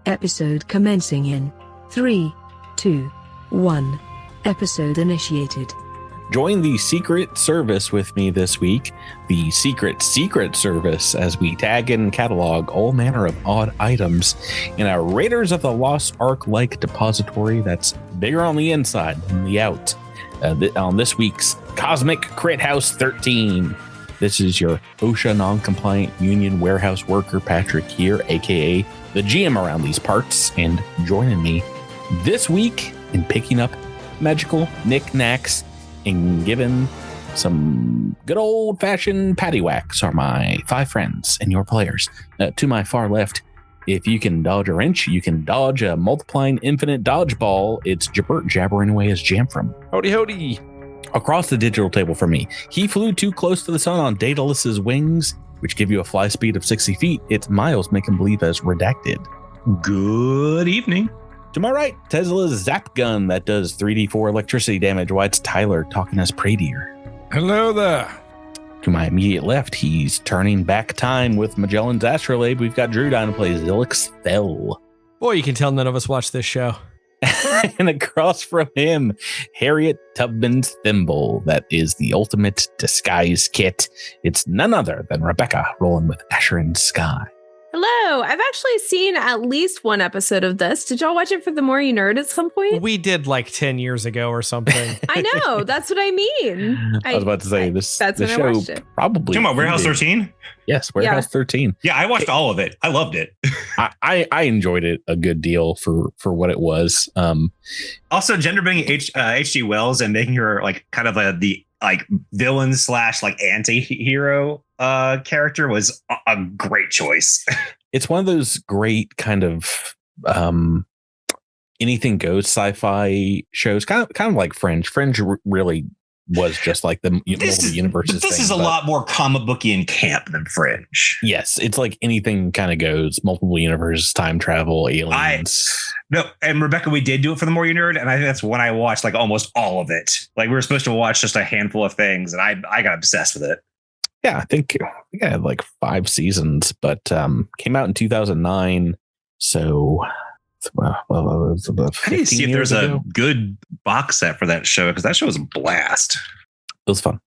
Episode commencing in 3, 2, 1. Episode initiated. Join the Secret Service with me this week, the Secret Service, as we tag and catalog all manner of odd items in our Raiders of the Lost Ark-like depository that's bigger on the inside than the out. On this week's Cosmic Crit House 13. This is your OSHA non-compliant union warehouse worker Patrick here, aka the GM around these parts, and joining me this week in picking up magical knickknacks and giving some good old-fashioned paddywhacks are my 5 friends and your players. To my far left, if you can dodge a wrench, you can dodge a multiplying infinite dodgeball. It's Jabert jabbering away his Jamfram. Howdy, howdy. Across the digital table from me, he flew too close to the sun on Daedalus's wings, which give you a fly speed of 60 feet. It's Miles making believe as redacted. Good evening. To my right, Tesla's zap gun that does 3d4 electricity damage. Why, it's Tyler talking as Pradier. Hello there. To my immediate left, he's turning back time with Magellan's astrolabe. We've got Drew down to play Zilix Fell. Boy, you can tell none of us watch this show. And across from him, Harriet Tubman's thimble. That is the ultimate disguise kit. It's none other than Rebecca rolling with Asher and Skye. Hello. I've actually seen at least one episode of this. Did y'all watch it for The More You Nerd at some point? We did like 10 years ago or something. I know. That's what I mean. I was about to say this. That's the when show I watched it. Probably. Talking about Warehouse 13? Yes, Warehouse 13. Yeah, I watched all of it. I loved it. I enjoyed it a good deal for what it was. Also, gender bending H.G. Wells and making her like kind of the like villain / like anti-hero character was a great choice. It's one of those great kind of anything goes sci-fi shows, kind of like Fringe. Fringe really was just like the multiple universes. This is a lot more comic booky and camp than Fringe. Yes, it's like anything kind of goes, multiple universes, time travel, aliens. And Rebecca, we did do it for The More You Nerd, and I think that's when I watched like almost all of it. Like we were supposed to watch just a handful of things, and I got obsessed with it. Yeah, I think I had like 5 seasons, but came out in 2009. So, well, it was about 15 I need to see if there's ago. a good box set for that show, because that show was a blast. It was fun.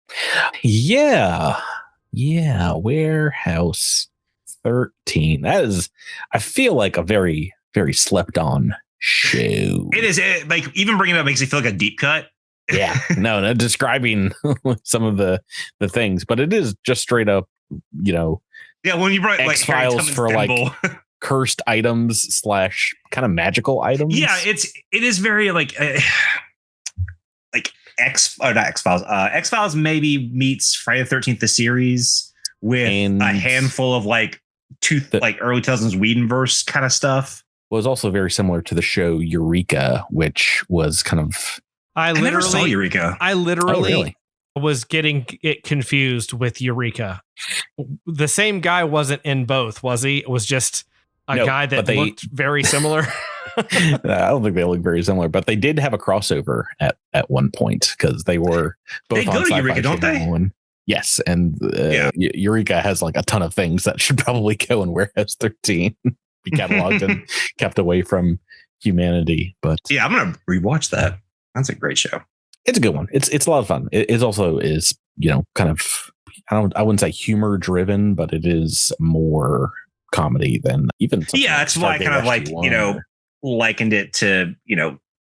Yeah. Warehouse 13. That is, I feel like a very, very slept on show. It is like even bringing it up makes it feel like a deep cut. Yeah, no, describing some of the things, but it is just straight up, Yeah, when you brought X-Files like for like cursed items / kind of magical items. Yeah, it is very like not X-Files. X-Files maybe meets Friday the 13th the series with a handful of like early 2000s Whedonverse kind of stuff. Was also very similar to the show Eureka, which was kind of. I never saw Eureka. I literally was getting it confused with Eureka. The same guy wasn't in both, was he? It was just a guy that looked very similar. I don't think they look very similar, but they did have a crossover at one point because they were both on Sci-Fi Eureka, don't they? And, yes, and Eureka has like a ton of things that should probably go in Warehouse 13, be cataloged and kept away from humanity. But yeah, I'm gonna rewatch that. That's a great show. It's a good one. It's a lot of fun. It also is, kind of, I wouldn't say humor driven, but it is more comedy than even. Yeah, that's why I kind of like, likened it to,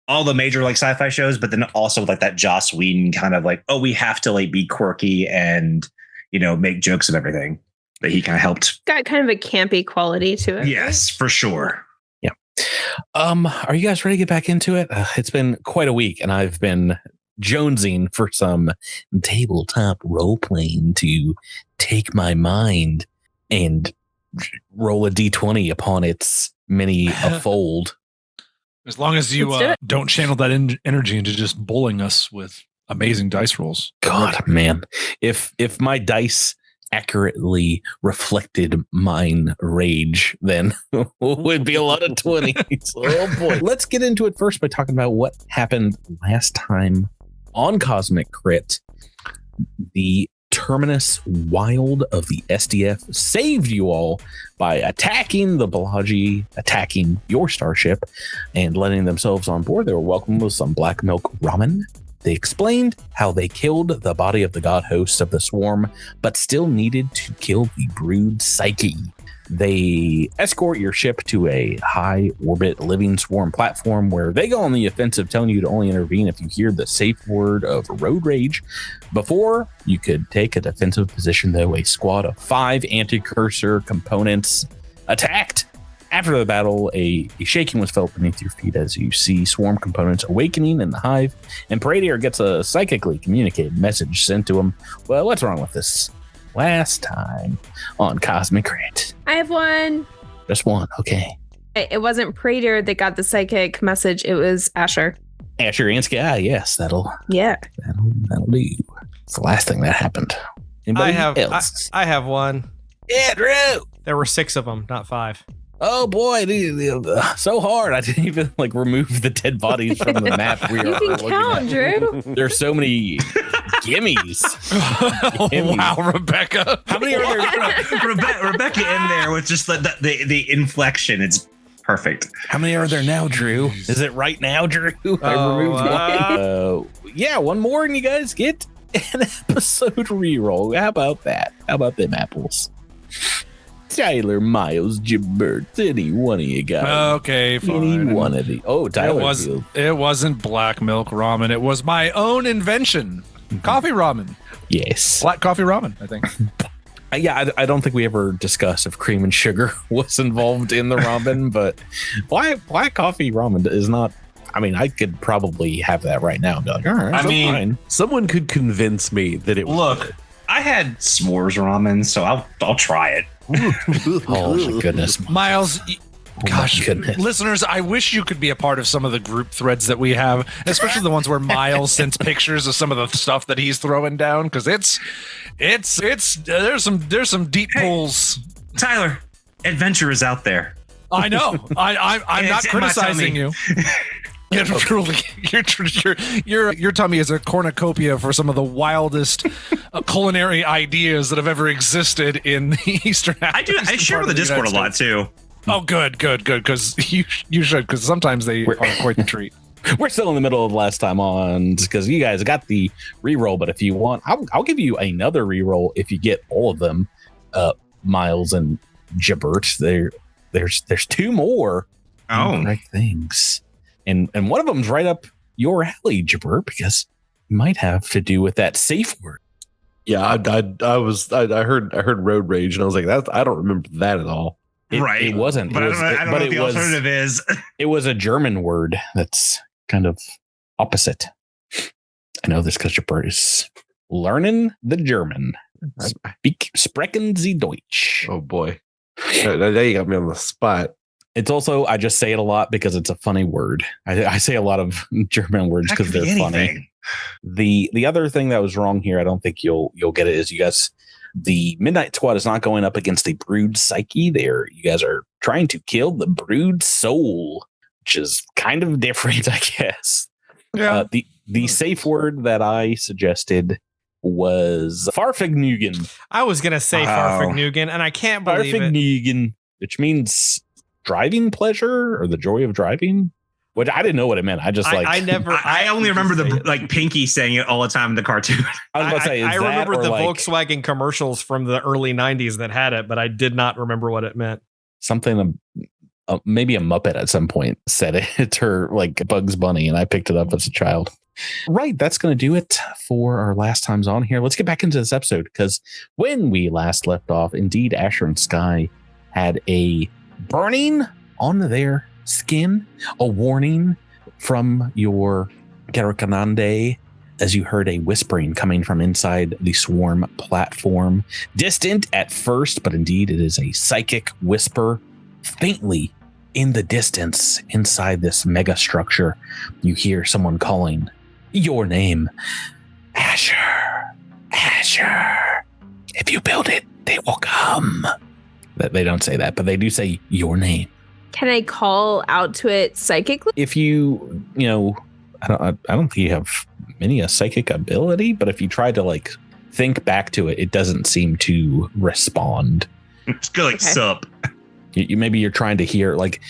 all the major like sci-fi shows, but then also like that Joss Whedon kind of like, we have to like be quirky and, make jokes of everything that he kind of helped. Got kind of a campy quality to it. Yes, for sure. Are you guys ready to get back into it? It's been quite a week, and I've been jonesing for some tabletop role playing to take my mind and roll a d20 upon its many a fold. As long as you don't channel that energy into just bullying us with amazing dice rolls. God, man, if my dice accurately reflected mine rage, then would be a lot of 20s. Oh boy. Let's get into it first by talking about what happened last time on Cosmic Crit. The Terminus Wild of the SDF saved you all by attacking the Balaji, attacking your starship, and letting themselves on board. They were welcomed with some black milk ramen. They explained how they killed the body of the god host of the swarm, but still needed to kill the brood psyche. They escort your ship to a high orbit living swarm platform where they go on the offensive, telling you to only intervene if you hear the safe word of road rage. Before you could take a defensive position, though, a squad of 5 anti-cursor components attacked. After the battle, a shaking was felt beneath your feet as you see swarm components awakening in the hive, and Paradier gets a psychically communicated message sent to him. Well, what's wrong with this? Last time on Cosmic Rant. I have one. Just one, okay. It wasn't Prater that got the psychic message. It was Asher. Asher and Skye, yes, that'll do. It's the last thing that happened. Anybody else? I have one. Yeah, Drew. There were 6 of them, not 5. Oh boy, so hard. I didn't even remove the dead bodies from the map. You can count, Drew. There's so many gimmies. Wow, Rebecca. How many are there? Rebecca in there with just the inflection. It's perfect. How many are there now, Drew? Is it right now, Drew? I removed one. Yeah, one more and you guys get an episode reroll. How about that? How about them apples? Tyler, Miles, Jibert, any one of you guys. Okay, fine. Any one of the. Oh, Tyler. It wasn't black milk ramen. It was my own invention. Coffee ramen. Yes. Black coffee ramen, I think. Yeah, I don't think we ever discussed if cream and sugar was involved in the ramen, but black coffee ramen is not. I mean, I could probably have that right now and be like, all right. Fine. Someone could convince me that it was. Look, I had s'mores ramen, so I'll try it. Oh my goodness, Miles. Gosh, goodness. Listeners, I wish you could be a part of some of the group threads that we have, especially the ones where Miles sends pictures of some of the stuff that he's throwing down, because there's some deep pools. Tyler, adventure is out there. I know. I'm not criticizing you. Yeah, truly, your tummy is a cornucopia for some of the wildest culinary ideas that have ever existed in the Eastern. I share with the Discord a lot too. Oh, good. Because you should, because sometimes they are quite the treat. We're still in the middle of last time on because you guys got the reroll, but if you want, I'll give you another reroll if you get all of them. Miles and Gibbert. There's 2 more. Right things. And one of them's right up your alley, Jabber, because it might have to do with that safe word. Yeah, I heard road rage, and I was like, I don't remember that at all. It wasn't. But I don't know what the alternative is. It was a German word that's kind of opposite. I know this because Jabber is learning the German. Sprechen Sie Deutsch. Oh boy, now you got me on the spot. It's also, I just say it a lot because it's a funny word. I say a lot of German words because they're funny. The other thing that was wrong here, I don't think you'll get it, is you guys, the Midnight Squad is not going up against a brood psyche. You guys are trying to kill the brood soul, which is kind of different, I guess. Yeah. The safe word that I suggested was Farfignugan. I was going to say Farfignugan, and I can't believe Farfignugan, which means driving pleasure or the joy of driving, which I didn't know what it meant. I only remember the Pinky saying it all the time in the cartoon. I was about to say, I remember the Volkswagen commercials from the early 90s that had it, but I did not remember what it meant. Something maybe a Muppet at some point said it, or like Bugs Bunny, and I picked it up as a child. Right, that's going to do it for our last times on here. Let's get back into this episode, because when we last left off, indeed, Asher and Skye had a burning on their skin, a warning from your Garakanande as you heard a whispering coming from inside the swarm platform. Distant at first, but indeed it is a psychic whisper. Faintly in the distance, inside this mega structure, you hear someone calling your name. Asher, Asher. If you build it, they will come. They don't say that, but they do say your name. Can I call out to it psychically? If you I don't think you have many a psychic ability, but if you try to think back to it, it doesn't seem to respond. It's good, like sup. Maybe you're trying to hear, like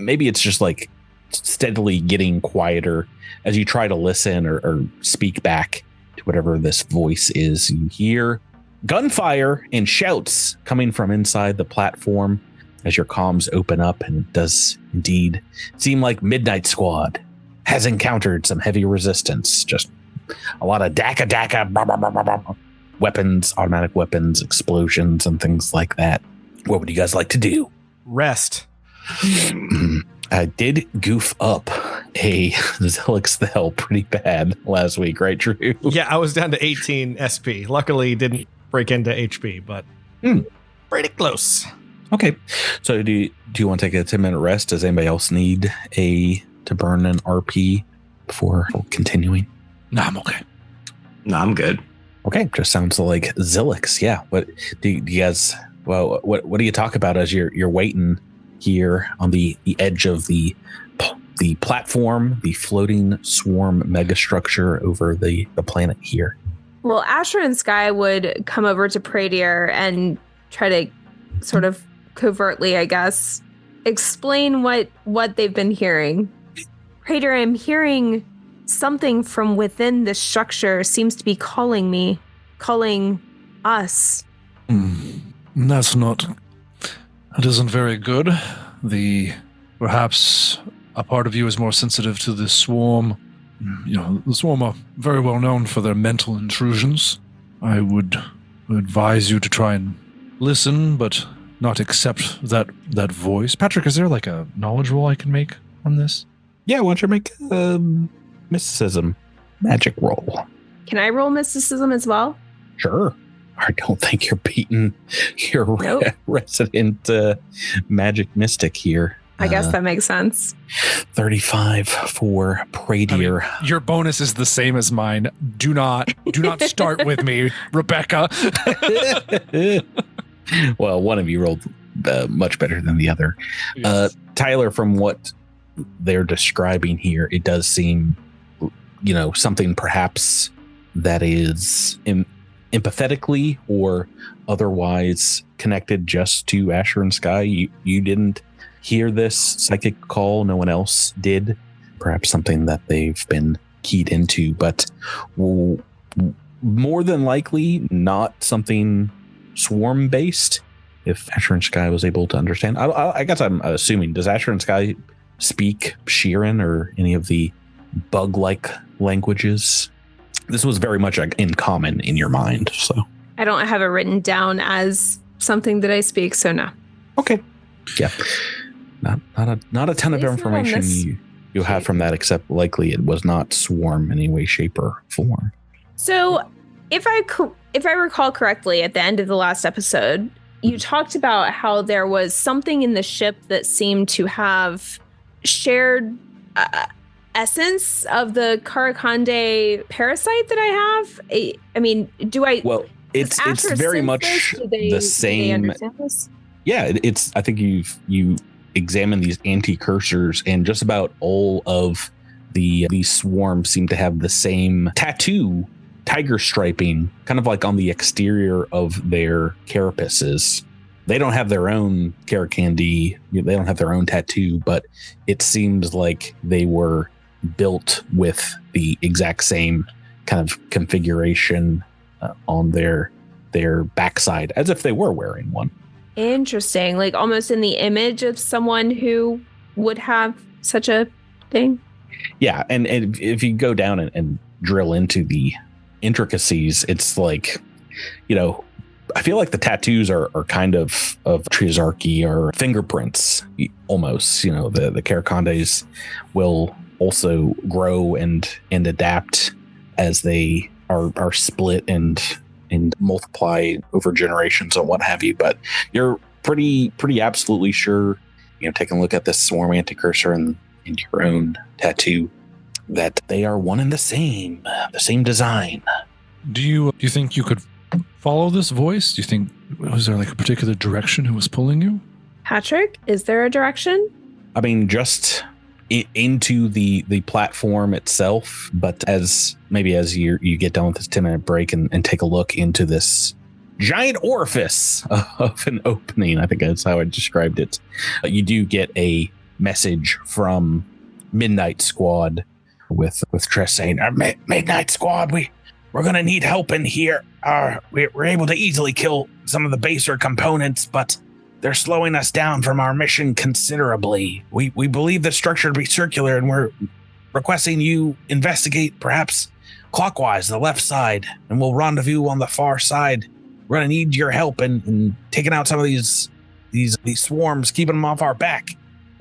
maybe it's just like steadily getting quieter as you try to listen or speak back to whatever this voice is. You hear gunfire and shouts coming from inside the platform as your comms open up, and it does indeed seem like Midnight Squad has encountered some heavy resistance. Just a lot of daka blah, blah, blah, blah, blah. Weapons, automatic weapons, explosions, and things like that. What would you guys like to do? Rest. I did goof up a Zilix the Hell pretty bad last week, right, Drew? Yeah, I was down to 18 SP. Luckily, didn't break into HP, but pretty close. Okay. So do you want to take a 10-minute rest? Does anybody else need to burn an RP before continuing? No, I'm okay. No, I'm good. Okay. Just sounds like Zilix. Yeah. What do you guys, well, what do you talk about as you're waiting here on the edge of the platform, the floating swarm megastructure over the planet here? Well, Asher and Skye would come over to Pradier and try to sort of covertly, I guess, explain what they've been hearing. Pradier, I'm hearing something from within this structure seems to be calling us. That's not. It isn't very good. Perhaps a part of you is more sensitive to the swarm. You know, the swarm are very well known for their mental intrusions. I would advise you to try and listen, but not accept that voice. Patrick, is there like a knowledge roll I can make on this? Yeah, why don't you make mysticism magic roll? Can I roll mysticism as well? Sure. I don't think you're beating your resident magic mystic here. I guess that makes sense. 35 for Pradier. I mean, your bonus is the same as mine. Do not start with me, Rebecca. Well, one of you rolled much better than the other. Yes. Tyler, from what they're describing here, it does seem, something perhaps that is empathetically or otherwise connected just to Asher and Skye. You didn't hear this psychic call. No one else did. Perhaps something that they've been keyed into, but more than likely not something swarm based. If Asher and Skye was able to understand, I guess I'm assuming, does Asher and Skye speak Sheeran or any of the bug-like languages? This was very much in common in your mind. So I don't have it written down as something that I speak. So no. Okay. Yeah. Not a ton of information you have from that, except likely it was not swarm in any way, shape, or form. So if I recall correctly, at the end of the last episode, you talked about how there was something in the ship that seemed to have shared essence of the Karakande parasite that I have. I mean, do I? Well, it's very much the same. Do they understand this? Yeah, it's. I think you examine these anti-cursors, and just about all of these swarms seem to have the same tattoo, tiger striping, kind of like on the exterior of their carapaces. They don't have their own Karakande. They don't have their own tattoo, but it seems like they were built with the exact same kind of configuration on their backside, as if they were wearing one. Interesting, like almost in the image of someone who would have such a thing. Yeah, and if you go down and drill into the intricacies, it's like, I feel like the tattoos are kind of Trizarchy or fingerprints almost. The Karakandes will also grow and adapt as they are split and multiply over generations and what have you. But you're pretty absolutely sure, taking a look at this swarm anticursor and your own tattoo, that they are one and the same design. Do you think you could follow this voice? Do you think, was there like a particular direction it was pulling you? Patrick, is there a direction? I mean, just into the platform itself. But as you get done with this 10-minute break and take a look into this giant orifice of an opening, I think that's how I described it. You do get a message from Midnight Squad with Tress saying, Midnight Squad, we're going to need help in here. We're able to easily kill some of the baser components, but they're slowing us down from our mission considerably. We believe the structure to be circular, and we're requesting you investigate perhaps clockwise, the left side, and we'll rendezvous on the far side. We're going to need your help in taking out some of these swarms, keeping them off our back.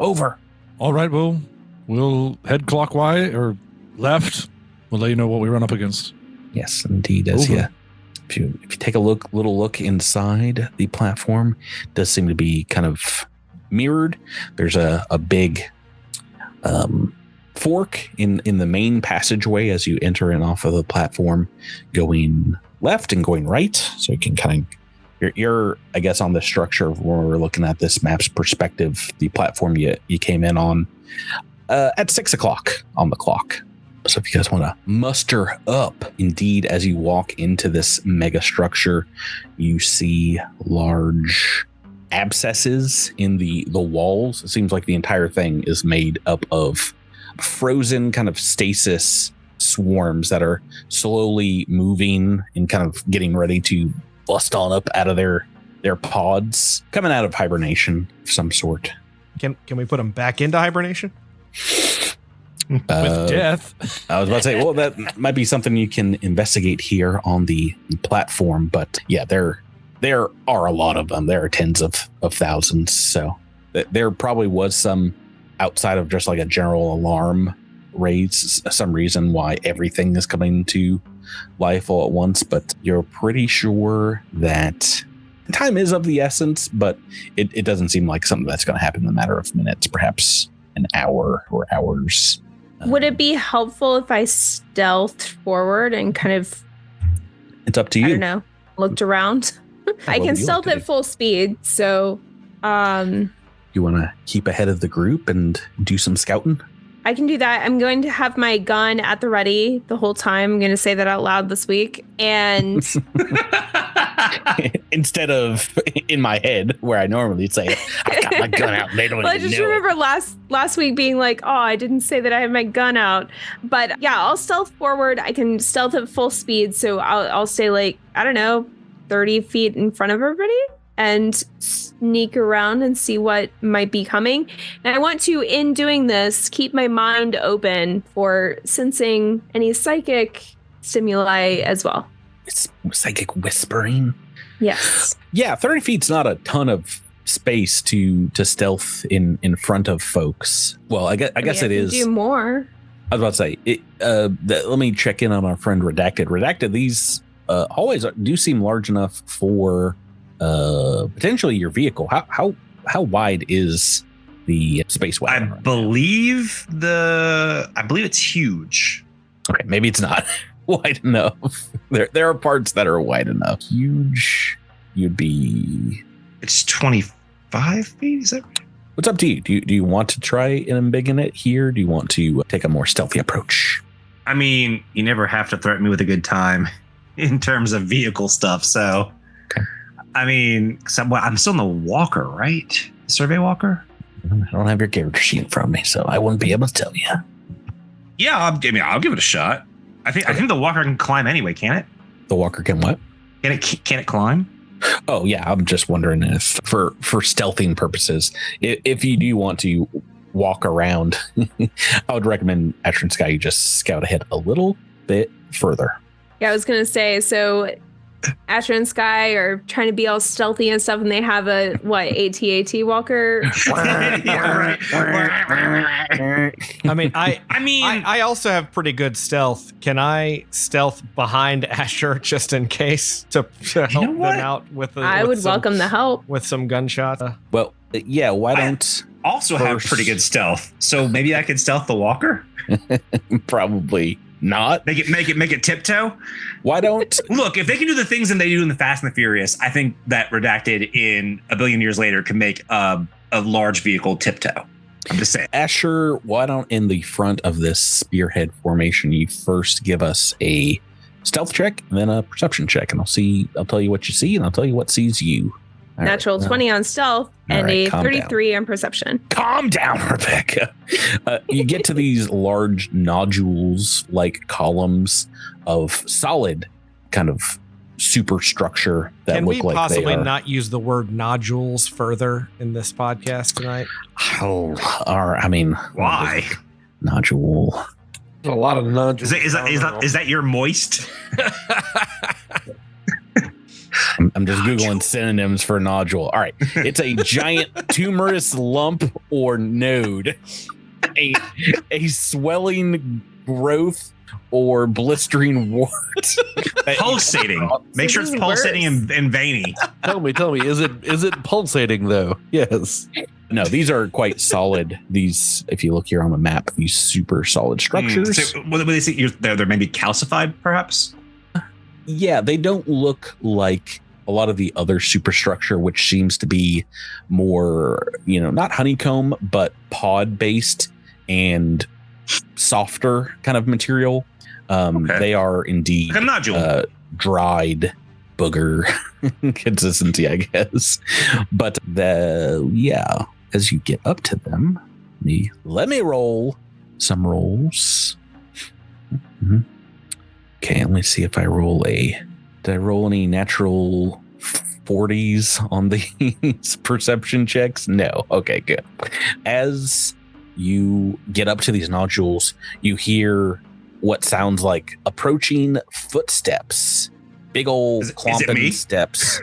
Over. All right, we'll head clockwise or left. We'll let you know what we run up against. Yes, indeed. If you take a little look inside the platform, it does seem to be kind of mirrored. There's a big fork in the main passageway as you enter in off of the platform, going left and going right. So you can kind of, you're I guess on the structure of where we're looking at this map's perspective, the platform you came in on at 6:00 on the clock. So if you guys want to muster up, indeed, as you walk into this mega structure, you see large abscesses in the walls. It seems like the entire thing is made up of frozen kind of stasis swarms that are slowly moving and kind of getting ready to bust on up out of their pods, coming out of hibernation of some sort. Can we put them back into hibernation? With death. I was about to say, well, that might be something you can investigate here on the platform, but yeah, there are a lot of them. There are tens of thousands. So there probably was some outside of just like a general alarm raise, some reason why everything is coming to life all at once, but you're pretty sure that time is of the essence, but it doesn't seem like something that's going to happen in a matter of minutes, perhaps an hour or hours. Would it be helpful if I stealthed forward and kind of, it's up to you. I don't know, looked around? I can stealth at full speed, so you want to keep ahead of the group and do some scouting? I can do that. I'm going to have my gun at the ready the whole time. I'm going to say that out loud this week. And instead of in my head where I normally say it, I've got my gun out. They don't I just remember last week being like, oh, I didn't say that I had my gun out. But yeah, I'll stealth forward. I can stealth at full speed. So I'll stay like, I don't know, 30 feet in front of everybody and sneak around and see what might be coming. And I want to, in doing this, keep my mind open for sensing any psychic stimuli as well. It's psychic whispering. Yes. Yeah, 30 feet's not a ton of space to stealth in front of folks. Well, I guess it is. Do more. I was about to say, let me check in on our friend Redacted. Redacted, these hallways do seem large enough for potentially your vehicle. How wide is the space wagon? I believe it's huge. Okay, maybe it's not wide enough. There are parts that are wide enough. Huge, you'd be. It's 25 feet. Is that right? What's up to you? Do you want to try and embiggen it here? Do you want to take a more stealthy approach? I mean, you never have to threaten me with a good time in terms of vehicle stuff. So, okay. I mean, I'm still in the walker, right? The survey walker? I don't have your character sheet in front of me, so I wouldn't be able to tell you. Yeah, I'll give it a shot. I think the walker can climb anyway, can it? The walker can what? Can it climb? Oh yeah, I'm just wondering if for stealthing purposes, if you do want to walk around, I would recommend Asher and Skye you just scout ahead a little bit further. Yeah, I was gonna say, so Asher and Skye are trying to be all stealthy and stuff, and they have a AT-AT walker. I also have pretty good stealth. Can I stealth behind Asher just in case to help them out with? I would welcome the help with some gunshots. Well, yeah. Why don't I also have pretty good stealth? So maybe I could stealth the walker. Probably not. Make it tiptoe. Why don't look, if they can do the things that they do in the Fast and the Furious, I think that Redacted in a billion years later can make a large vehicle tiptoe. I'm just saying. Asher, why don't in the front of this spearhead formation, you first give us a stealth check and then a perception check, and I'll tell you what you see and I'll tell you what sees you. Natural 20 on stealth and a 33 on perception. Calm down, Rebecca. You get to these large nodules like columns of solid kind of superstructure that look like they are. Can we possibly not use the word nodules further in this podcast tonight? Why? Nodule. A lot of nodules. Is that your moist? I'm just Googling synonyms for nodule. All right. It's a giant tumorous lump or node, a swelling growth or blistering wart. Pulsating. Make sure it's pulsating and veiny. Tell me, is it pulsating though? Yes. No, these are quite solid. These, if you look here on the map, these super solid structures. So, what do they see? They're maybe calcified, perhaps? Yeah, they don't look like a lot of the other superstructure, which seems to be more, not honeycomb, but pod based and softer kind of material. They are indeed like a nodule. Dried booger consistency, I guess. But as you get up to them, let me roll some rolls. Mm-hmm. Okay, let me see if I roll did I roll any natural 40s on these perception checks? No. Okay, good. As you get up to these nodules, you hear what sounds like approaching footsteps. Big old clomping steps.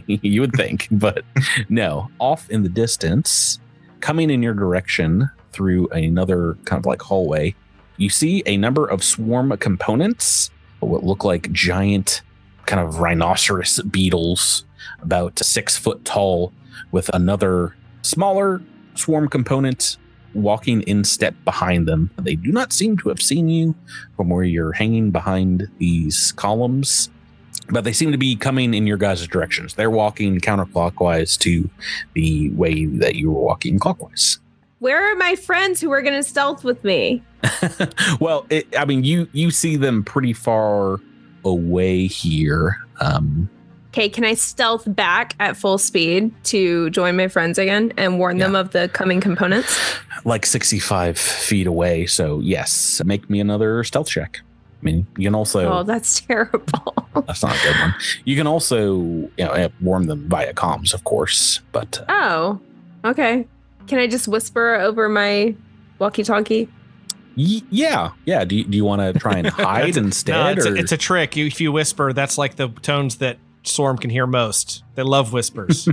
You would think, but no. Off in the distance, coming in your direction through another kind of like hallway, you see a number of swarm components, what look like giant kind of rhinoceros beetles, about 6 foot tall, with another smaller swarm component walking in step behind them. They do not seem to have seen you from where you're hanging behind these columns, but they seem to be coming in your guys' directions. They're walking counterclockwise to the way that you were walking clockwise. Where are my friends who were going to stealth with me? Well, you see them pretty far away here. Okay, can I stealth back at full speed to join my friends again and warn them of the coming components? Like 65 feet away. So yes, make me another stealth check. I mean, you can also... Oh, that's terrible. That's not a good one. You can also, warn them via comms, of course, but... Oh, okay. Can I just whisper over my walkie-talkie? Yeah. Do you want to try and hide instead? No, it's a trick. If you whisper, that's like the tones that Swarm can hear most. They love whispers.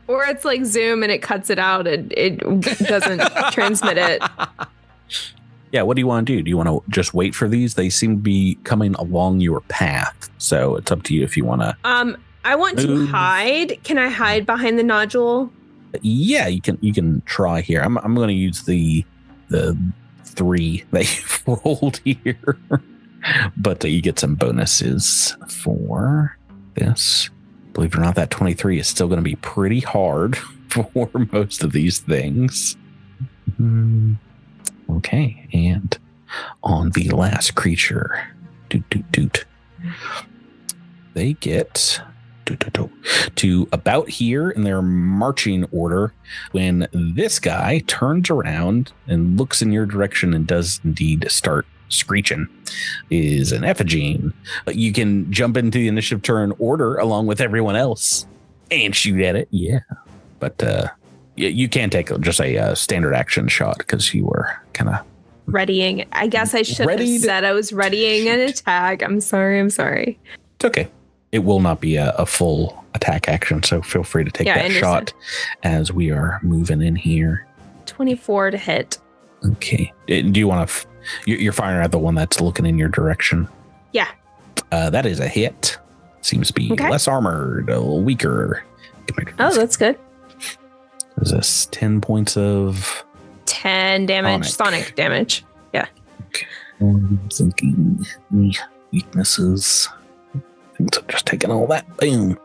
Or it's like Zoom and it cuts it out and it doesn't transmit it. Yeah, what do you want to do? Do you want to just wait for these? They seem to be coming along your path. So it's up to you if you want to. I want to hide. Can I hide behind the nodule? Yeah, you can try here. I'm going to use the 3 that you've rolled here. But you get some bonuses for this. Believe it or not, that 23 is still going to be pretty hard for most of these things. Okay, and on the last creature, they get to about here in their marching order when this guy turns around and looks in your direction and does indeed start screeching. Is an Ephigene. You can jump into the initiative turn order along with everyone else and shoot at it. Yeah, but you can't take just a standard action shot because you were kind of readying. I guess I should have said I was readying an attack. I'm sorry. It's okay. It will not be a full attack action, so feel free to take that shot as we are moving in here. 24 to hit. Okay. Do you want to... You're firing at the one that's looking in your direction? Yeah. That is a hit. Seems to be less armored, a little weaker. Oh, that's good. Is this 10 points of... 10 damage, sonic damage. Yeah. Okay. I'm thinking weaknesses... So just taking all that. Boom.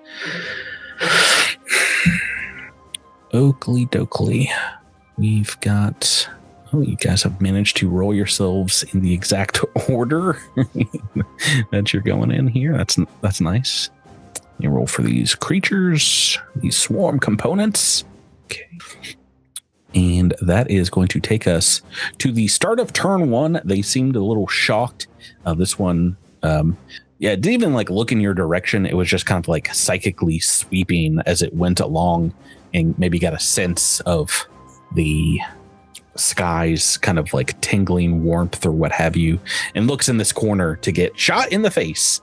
Oakley dokley. we've got. Oh, you guys have managed to roll yourselves in the exact order that you're going in here. That's nice. You roll for these creatures, these swarm components. Okay. And that is going to take us to the start of turn 1. They seemed a little shocked. This one, it didn't even like look in your direction. It was just kind of like psychically sweeping as it went along, and maybe got a sense of the sky's kind of like tingling warmth or what have you, and looks in this corner to get shot in the face.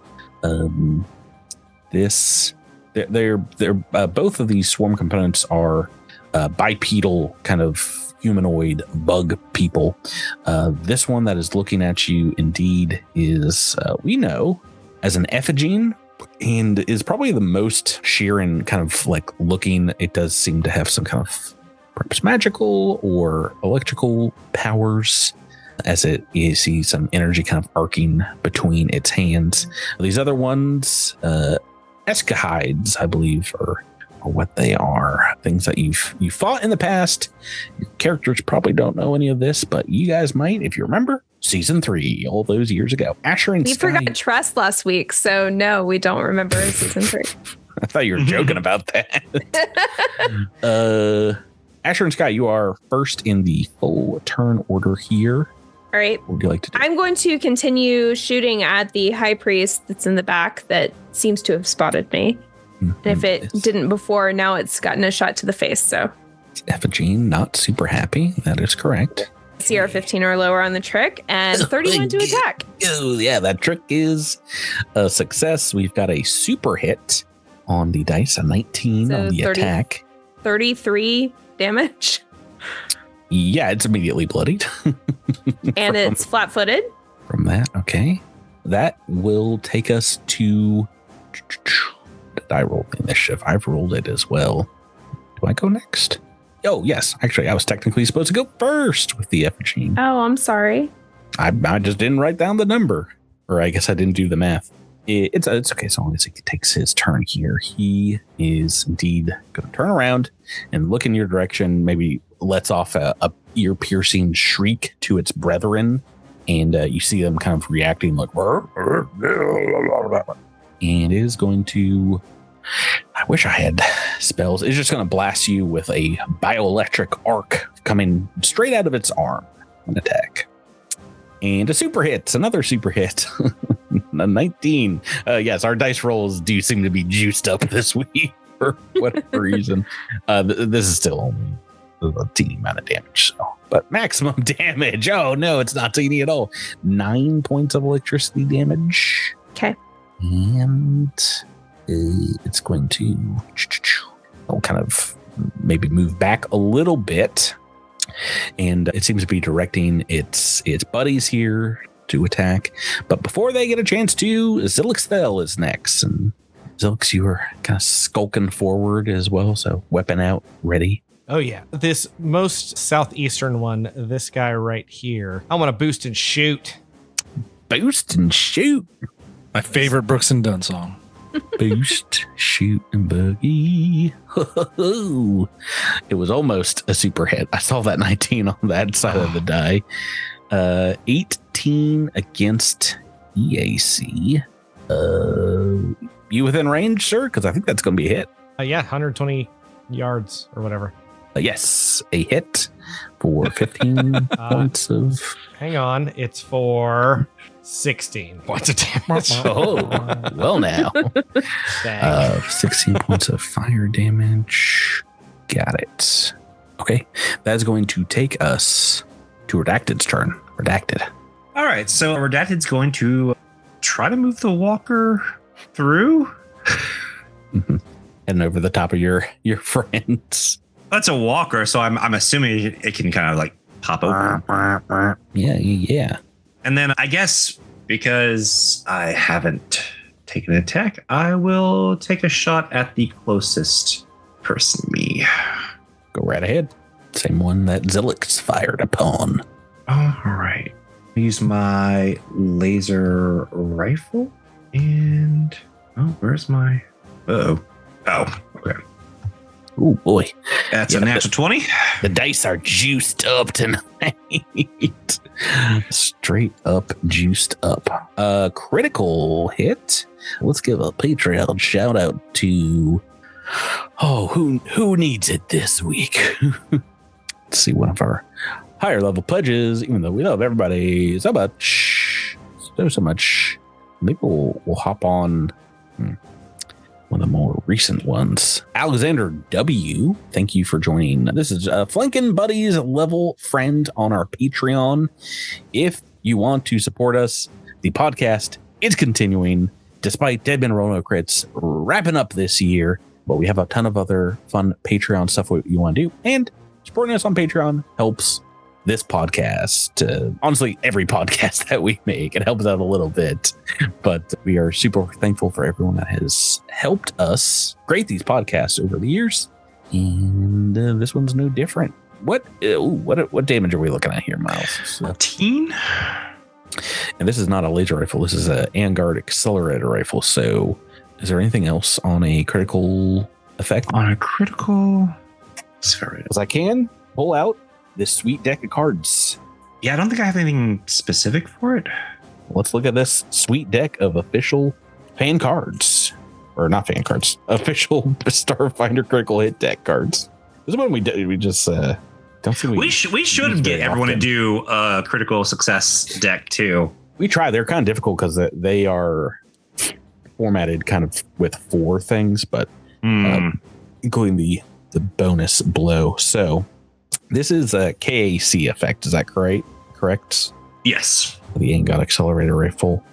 They're both of these swarm components are bipedal kind of humanoid bug people. This one that is looking at you indeed is we know as an effigy, and is probably the most sheer and kind of like looking. It does seem to have some kind of perhaps magical or electrical powers, as you see some energy kind of arcing between its hands. These other ones, Eschuchides, I believe, are what they are. Things that you've fought in the past. Your characters probably don't know any of this, but you guys might, if you remember season 3, all those years ago. Asher and Skye. We forgot Trust last week, so no, we don't remember season 3. I thought you were joking about that. Asher and Skye, you are first in the full turn order here. All right. What would you like to do? I'm going to continue shooting at the high priest that's in the back that seems to have spotted me. And if it didn't before, now it's gotten a shot to the face. So Effigy, not super happy. That is correct. CR 15 or lower on the trick, and 31 to attack. Oh, yeah, that trick is a success. We've got a super hit on the dice, a 19 So on the attack. 33 damage. Yeah, it's immediately bloodied. And it's flat-footed. From that, okay. That will take us to... Did I roll the initiative? I've rolled it as well. Do I go next? Oh, yes. Actually, I was technically supposed to go first with the effigy. Oh, I'm sorry. I just didn't write down the number. Or I guess I didn't do the math. It's okay as long as he takes his turn here. He is indeed going to turn around and look in your direction, maybe lets off a ear-piercing shriek to its brethren, and you see them kind of reacting like, and is going to, I wish I had spells. It's just going to blast you with a bioelectric arc coming straight out of its arm. An attack. And a super hit, another super hit. A 19. Yes, our dice rolls do seem to be juiced up this week for whatever reason. This is still only a teeny amount of damage. So, but maximum damage. Oh, no, it's not teeny at all. 9 points of electricity damage. Okay. And it's going to kind of maybe move back a little bit. And it seems to be directing its buddies here to attack. But before they get a chance to, Zilixthel is next. And Zilix, you are kind of skulking forward as well. So weapon out, ready. Oh, yeah. This most southeastern one, this guy right here. I want to boost and shoot. Boost and shoot. My favorite Brooks and Dunn song. Boost, shoot, and boogie. It was almost a super hit. I saw that 19 on that side of the die. 18 against EAC. You within range, sir? Because I think that's going to be a hit. Yeah, 120 yards or whatever. Yes, a hit for 15 points of... Hang on, it's for 16 points of damage. Oh, well now. 16 points of fire damage. Got it. Okay, that's going to take us to Redacted's turn. Redacted. All right, so Redacted's going to try to move the walker through. Heading over the top of your friends. That's a walker, so I'm assuming it can kind of like pop open. Yeah. And then I guess because I haven't taken an attack, I will take a shot at the closest person to me. Go right ahead. Same one that Zilix fired upon. All right. Use my laser rifle. And where's my... Oh, okay. Oh boy. That's a natural 20. The dice are juiced up tonight. Straight up juiced up. Critical hit. Let's give a Patreon shout out to who needs it this week? Let's see, one of our higher level pledges, even though we love everybody so much. So much. Maybe we'll hop on one of the more recent ones. Alexander W., thank you for joining. This is Flankin' Buddies level friend on our Patreon. If you want to support us, the podcast is continuing despite Dead Men Roll No Crits wrapping up this year. But we have a ton of other fun Patreon stuff you want to do. And supporting us on Patreon helps this podcast. Honestly, every podcast that we make, it helps out a little bit. But we are super thankful for everyone that has helped us create these podcasts over the years. And this one's no different. What damage are we looking at here, Miles? 14? And this is not a laser rifle. This is a Vanguard accelerator rifle. So is there anything else on a critical effect? On a critical? As I can pull out this sweet deck of cards. Yeah, I don't think I have anything specific for it. Let's look at this sweet deck of official fan cards. Or not fan cards. Official Starfinder critical hit deck cards. This is one we just don't think we should get everyone to do a critical success deck too. We try. They're kind of difficult because they are formatted kind of with 4 things, but including the bonus blow. So this is a KAC effect. Is that correct? Yes. The Vanguard accelerator rifle.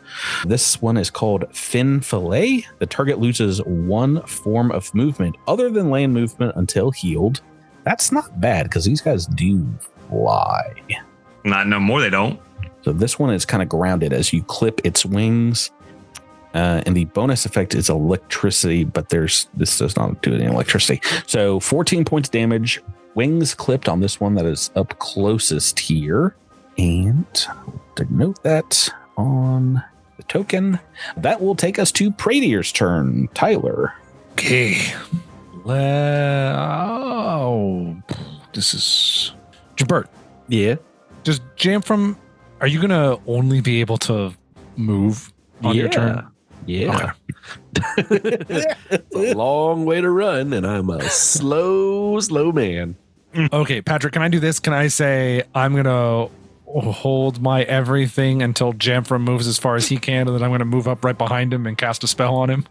This one is called Fin Fillet. The target loses 1 form of movement other than land movement until healed. That's not bad because these guys do fly. Not no more. They don't. So this one is kind of grounded as you clip its wings. And the bonus effect is electricity, but this does not do any electricity. So 14 points damage, wings clipped on this one that is up closest here. And denote that on the token. That will take us to Pradier's turn. Tyler. Okay. This is Jabert. Yeah. Does Jamfram, are you going to only be able to move on your turn? Yeah. Okay. It's a long way to run, and I'm a slow man. Okay, Patrick, can I do this? Can I say I'm going to hold my everything until Jamfram moves as far as he can, and then I'm going to move up right behind him and cast a spell on him?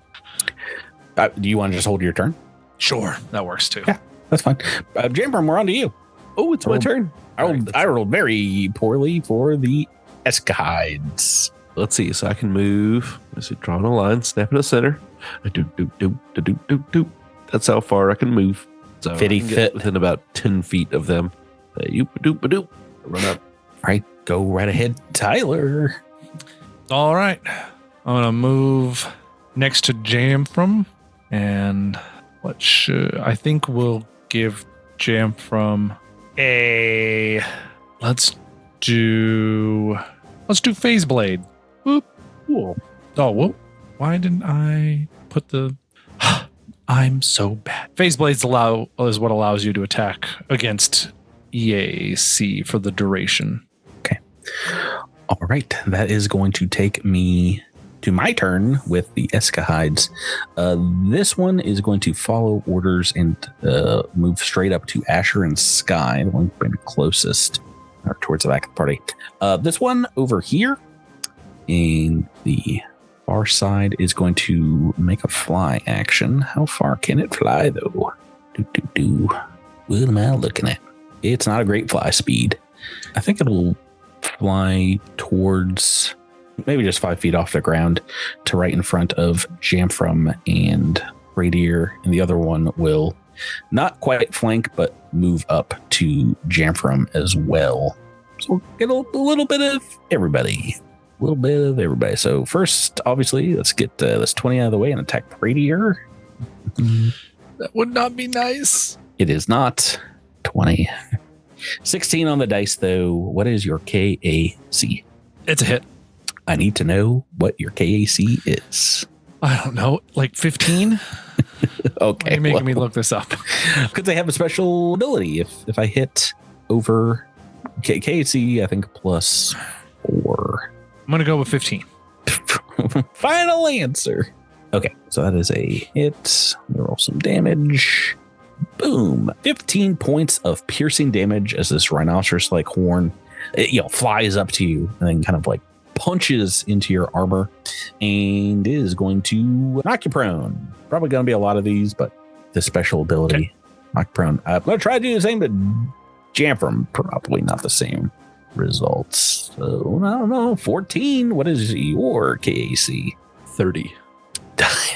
Do you want to just hold your turn? Sure, that works too. Yeah, that's fine. Jamfram, we're on to you. Oh, it's my turn. I rolled very poorly for the Eschuchides. Let's see. So I can move. Is it drawing a line, snap in the center? That's how far I can move. So 50 feet within about 10 feet of them. Run up. All right, go right ahead, Tyler. All right, I'm gonna move next to Jamfram, and I think we'll give Jamfram a. Let's do Phase Blade. Whoop. Cool. Oh, whoop. Why didn't I put the? I'm so bad. Phase Blades is what allows you to attack against EAC for the duration. Okay. All right. That is going to take me to my turn with the Eschuchides. This one is going to follow orders and move straight up to Asher and Skye, the one closest or towards the back of the party. This one over here in the far side is going to make a fly action. How far can it fly, though? What am I looking at? It's not a great fly speed. I think it'll fly towards maybe just 5 feet off the ground to right in front of Jamfram and Radier. And the other one will not quite flank, but move up to Jamfram as well. So we'll get a little bit of everybody. A little bit of everybody. So first, obviously, let's get this 20 out of the way and attack Radier. That would not be nice. It is not 20. 16 on the dice, though. What is your KAC? It's a hit. I need to know what your KAC is. I don't know, like 15? Okay. Why are you making me look this up? Because they have a special ability. If I hit over KC, I think +4. I'm going to go with 15. Final answer. Okay, so that is a hit. We roll some damage. Boom. 15 points of piercing damage as this rhinoceros-like horn, flies up to you and then kind of like punches into your armor and is going to knock you prone. Probably going to be a lot of these, but the special ability, knock prone. I'm going to try to do the same, but jam from probably not the same results. So I don't know. 14. What is your KAC? 30.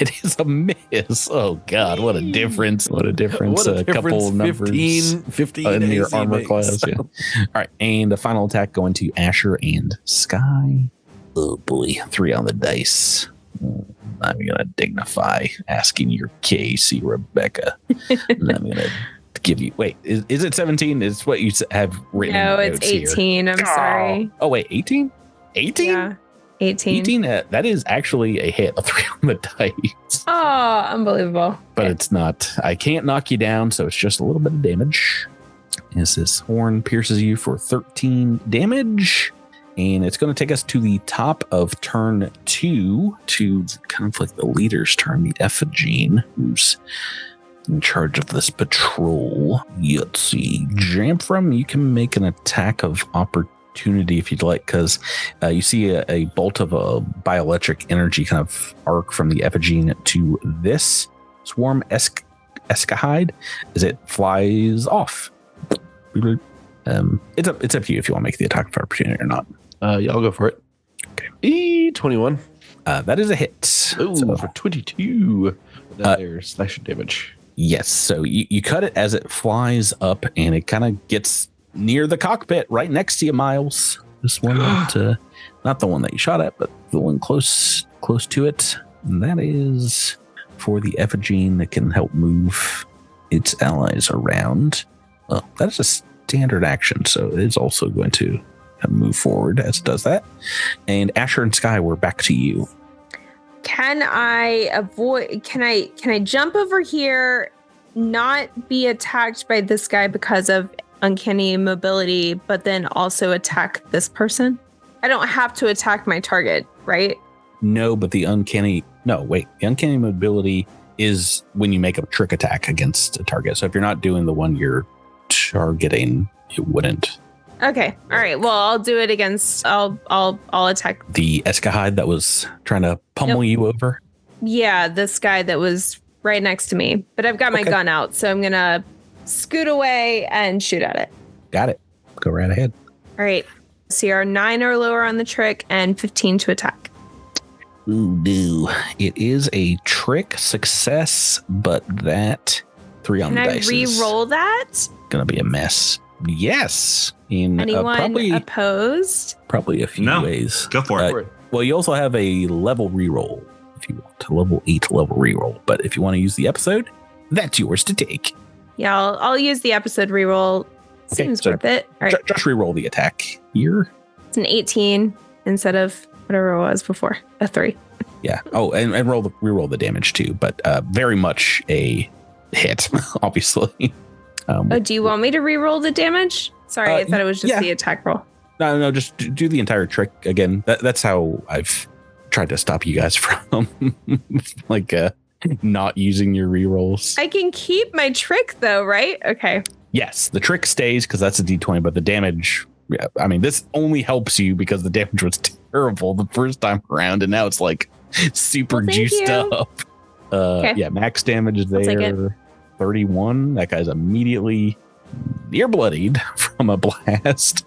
It is a miss. Oh God, what a difference. What a difference. What a couple difference. numbers 15 in your AC armor makes. class. Yeah. All right. And the final attack going to Asher and Skye. Oh boy. 3 on the dice. I'm going to dignify asking your KC, Rebecca. And I'm going to give you, wait, is it 17? Is what you have written? No, in it's notes 18. here. I'm sorry. Oh, wait, 18? 18? Yeah, 18. 18, that is actually a hit, a 3 on the dice. Oh, unbelievable. But it's not, I can't knock you down, so it's just a little bit of damage. As this horn pierces you for 13 damage. And it's going to take us to the top of turn 2, to kind of like the leader's turn, the Ephigene, who's in charge of this patrol. Let's see. Jamfram, you can make an attack of opportunity if you'd like, because you see a bolt of a bioelectric energy kind of arc from the Ephigene to this swarm Eschuchide as it flies off. It's up to you if you want to make the attack of opportunity or not. Yeah, I'll go for it. Okay. 21. That is a hit. Ooh, So- for 22. There's slashing damage. Yes. So you cut it as it flies up, and it kind of gets near the cockpit right next to you, Miles. This one, not the one that you shot at, but the one close to it. And that is for the Ephigene that can help move its allies around. Well, that is a standard action, so it is also going to move forward as it does that. And Asher and Skye, we're back to you. Can I jump over here, not be attacked by this guy because of uncanny mobility, but then also attack this person? I don't have to attack my target, right? No, but the uncanny mobility is when you make a trick attack against a target. So if you're not doing the one you're targeting, it wouldn't. Okay. All right. Well, I'll do it against. I'll attack. The Eschuchide that was trying to pummel you over. Yeah, this guy that was right next to me. But I've got my gun out, so I'm gonna scoot away and shoot at it. Got it. Go right ahead. All right. CR 9 or lower on the trick and 15 to attack. Ooh, no. It is a trick success, but that 3 on the dice Can I re-roll that? is gonna be a mess. Yes. In Anyone opposed? Probably a few ways. Go for it. Well, you also have a level reroll if you want to level 8 level reroll. But if you want to use the episode, that's yours to take. Yeah, I'll use the episode reroll. Seems worth it. All right. Just reroll the attack here. It's an 18 instead of whatever it was before. A 3. Yeah. Oh, and reroll the damage too, but very much a hit, obviously. Do you want me to re-roll the damage? Sorry, I thought it was just the attack roll. No, just do the entire trick again. That's how I've tried to stop you guys from not using your rerolls. I can keep my trick though, right? Okay. Yes, the trick stays because that's a D20, but the damage, I mean, this only helps you because the damage was terrible the first time around, and now it's like super juiced up. Yeah, max damage there. 31. That guy's immediately near bloodied from a blast.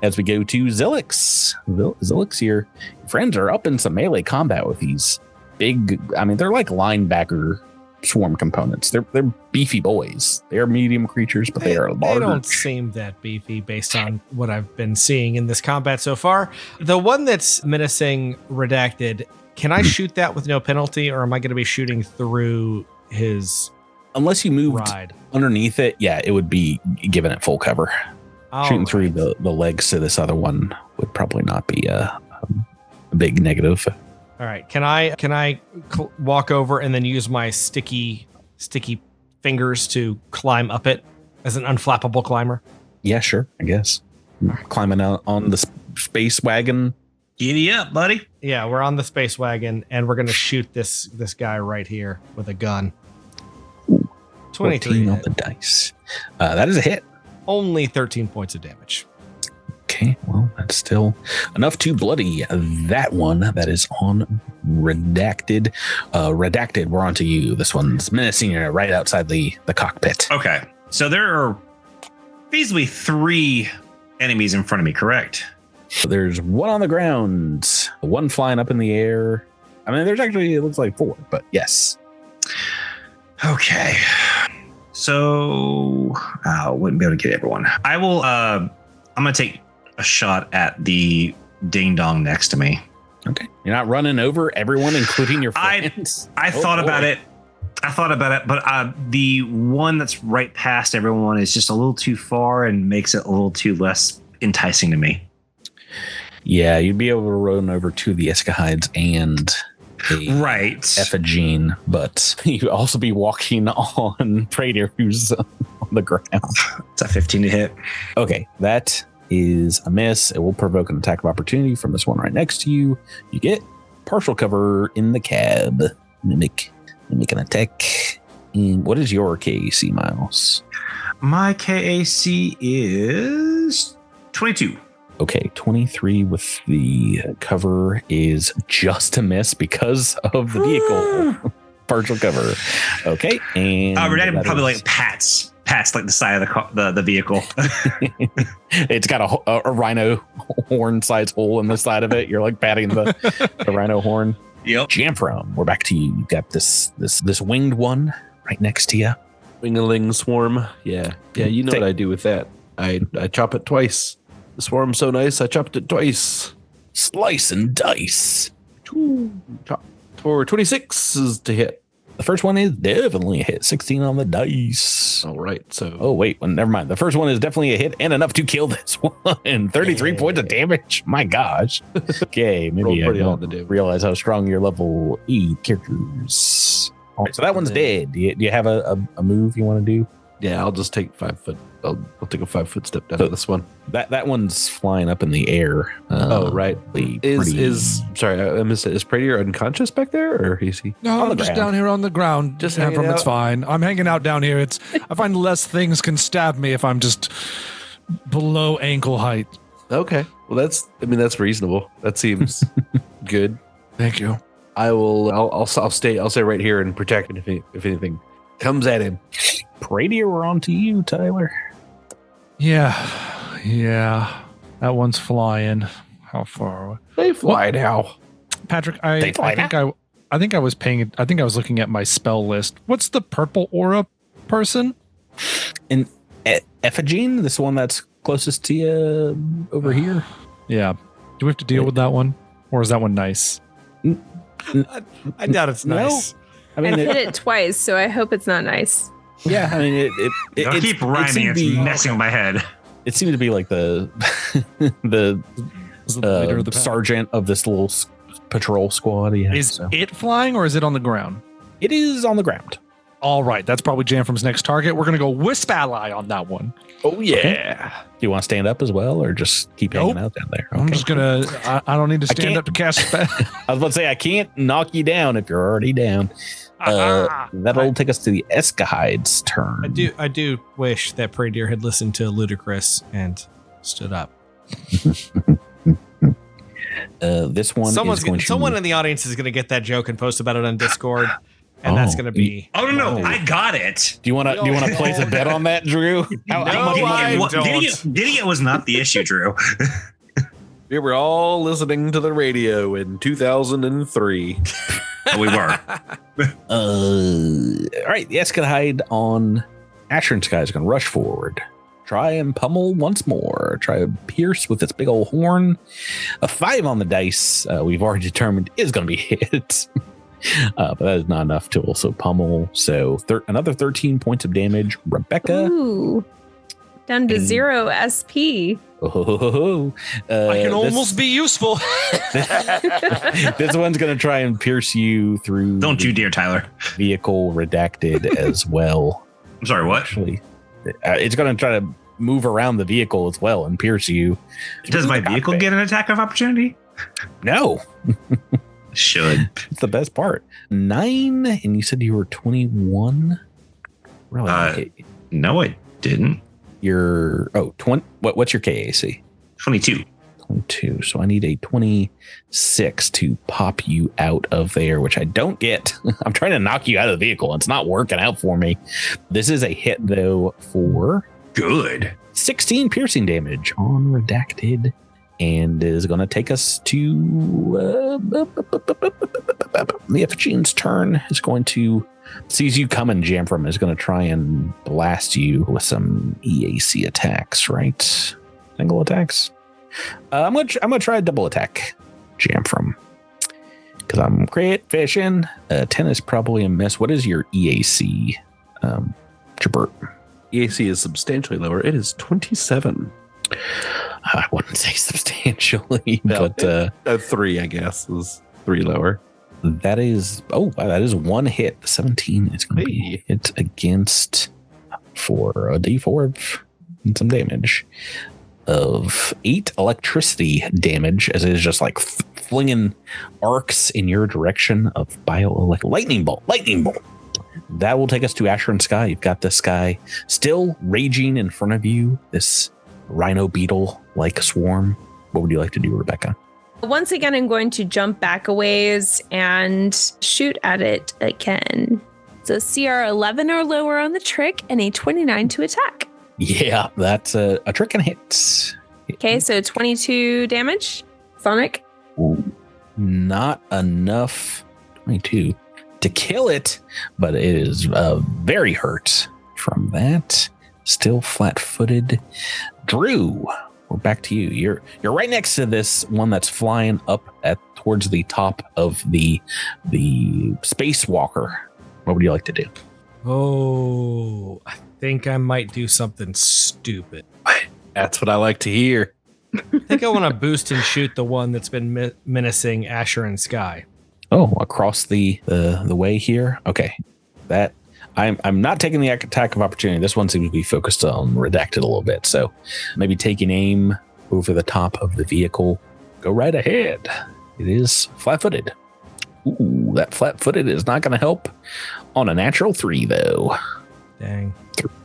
As we go to Zilix. Zilix, your friends are up in some melee combat with these big, I mean, they're like linebacker swarm components. They're beefy boys. They're medium creatures, but they are large. They don't seem that beefy based on what I've been seeing in this combat so far. The one that's menacing Redacted, can I shoot that with no penalty, or am I going to be shooting through his... Unless you moved underneath it, yeah, it would be giving it full cover. Shooting through the legs to this other one would probably not be a big negative. All right. Can I walk over and then use my sticky sticky fingers to climb up it as an unflappable climber? Yeah, sure. I guess climbing out on the space wagon. Giddy up, buddy. Yeah, we're on the space wagon, and we're going to shoot this guy right here with a gun. 23 on the dice. That is a hit. Only 13 points of damage. Okay, well, that's still enough to bloody that one. That is on Redacted. Redacted, we're on to you. This one's menacing you right outside the cockpit. Okay, so there are feasibly 3 enemies in front of me, correct? There's one on the ground, one flying up in the air. I mean, there's actually, it looks like 4, but yes. Okay. So I wouldn't be able to get everyone. I will, I'm going to take a shot at the ding dong next to me. Okay. You're not running over everyone, including your friends. I thought about it. But the one that's right past everyone is just a little too far and makes it a little too less enticing to me. Yeah, you'd be able to run over to the Eschuchides and right Effigy, but you'd also be walking on Praetor, who's on the ground. It's a 15 to hit. Okay, that is a miss. It will provoke an attack of opportunity from this one right next to you. You get partial cover in the cab. Mimic an attack. And what is your KAC, Miles? My KAC is 22. Okay, 23 with the cover is just a miss because of the vehicle. Partial cover. Okay, and Redacted probably like pats like the side of the vehicle. It's got a rhino horn size hole in the side of it. You're like patting the rhino horn. Yep. Jamfram, we're back to you. You've got this winged one right next to you. Wingaling swarm. Yeah. You know what I do with that. I chop it twice. The swarm's so nice, I chopped it twice. Slice and dice. Chop for 26 is to hit. The first one is definitely a hit. 16 on the dice. All right. So. Oh, wait. Well, never mind. The first one is definitely a hit and enough to kill this one. 33 points of damage. My gosh. Okay. Maybe I don't realize how strong your level 8 characters. All right. So that one's dead. Do you have a move you want to do? Yeah, I'll just take 5 foot. I'll take a 5 foot step down to this one. That one's flying up in the air. Right. Is sorry, I missed it. Is Praetor unconscious back there, or is he? No, I'm just down here on the ground. Just hanging out. It's fine. I'm hanging out down here. I find less things can stab me if I'm just below ankle height. Okay. Well, that's reasonable. That seems good. Thank you. I'll stay right here and protect him if anything comes at him. Praetor, we're on to you, Tyler. Yeah. That one's flying. How far away? They fly now. Patrick, I think I was looking at my spell list. What's the purple aura person? And Effigy, this one that's closest to you over here. Yeah. Do we have to deal with that one? Or is that one nice? I doubt it's nice. I mean, I've hit it twice, so I hope it's not nice. Yeah, I mean, Don't keep rhyming. It's messing with my head. It seemed to be like the sergeant of this little patrol squad. Yeah, is it flying or is it on the ground? It is on the ground. All right, that's probably Jamfram's next target. We're gonna go Wisp Ally on that one. Oh yeah. Okay. Do you want to stand up as well, or just keep hanging out down there? Okay. I'm just gonna. I don't need to stand up to cast spell. I was about to say I can't knock you down if you're already down. That'll take us to the Eschuchide's turn. I do wish that Praetor had listened to Ludicrous and stood up. This one someone in the audience is going to get that joke and post about it on Discord, and that's going to be. Oh no! I got it. Do you want to place a bet on that, Drew? Getting it was not the issue, Drew. We were all listening to the radio in 2003. We were. All right, the Eschuchide on Asher and Skye is going to rush forward. Try and pummel once more. Try to pierce with its big old horn. A 5 on the dice, we've already determined is going to be hit. But that is not enough to also pummel. So another 13 points of damage. Rebecca. Ooh. Down to 0 SP. Oh, I can almost be useful. This one's going to try and pierce you through. Don't you dare, Tyler. Vehicle redacted as well. I'm sorry, what? Actually, it's going to try to move around the vehicle as well and pierce you. Does my vehicle get an attack of opportunity? No. Should. It's the best part. 9, and you said you were 21? Really? No, I didn't. You're 20. What's your KAC? 22. 22. So I need a 26 to pop you out of there, which I don't get. I'm trying to knock you out of the vehicle. It's not working out for me. This is a hit though for good 16 piercing damage on redacted, and is going to take us to the Effigien's turn. Is going to sees you coming. Jamfram is going to try and blast you with some EAC attacks, right? Single attacks. I'm gonna try a double attack, Jamfram, because I'm great fishing. 10 is probably a miss. What is your EAC, Jabert? EAC is substantially lower. It is 27. I wouldn't say substantially, No, but 3, I guess, is 3 lower. That is that is one hit. 17 is going to be hit against for a D4 and some damage of 8 electricity damage, as it is just like flinging arcs in your direction of lightning bolt. That will take us to Asher and Skye. You've got this guy still raging in front of you, this rhino beetle like swarm. What would you like to do, Rebecca? Once again, I'm going to jump back a ways and shoot at it again. So CR 11 or lower on the trick and a 29 to attack. Yeah, that's a trick and hit. Okay, so 22 damage. Sonic. Ooh, not enough. 22 to kill it, but it is very hurt from that. Still flat-footed. Drew, we're back to you. You're right next to this one that's flying up towards the top of the spacewalker. What would you like to do? Oh, I think I might do something stupid. That's what I like to hear. I think I want to boost and shoot the one that's been menacing Asher and Skye. Oh, across the way here. Okay, that I'm not taking the attack of opportunity. This one seems to be focused on redacted a little bit. So maybe taking aim over the top of the vehicle. Go right ahead. It is flat-footed. Ooh, that flat-footed is not going to help on a natural 3 though. Dang.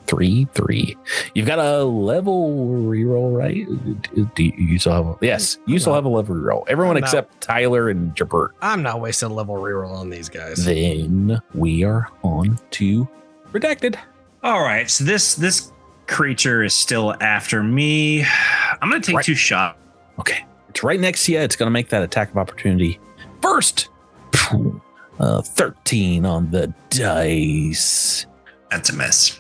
3. You've got a level reroll, right? Do you still have? Yes, you still have a level reroll. Everyone except Tyler and Jabert. I'm not wasting a level reroll on these guys. Then we are on to redacted. All right, so this creature is still after me. I'm going to take 2 shots. Okay, it's right next to you. It's going to make that attack of opportunity first. 13 on the dice. That's a miss.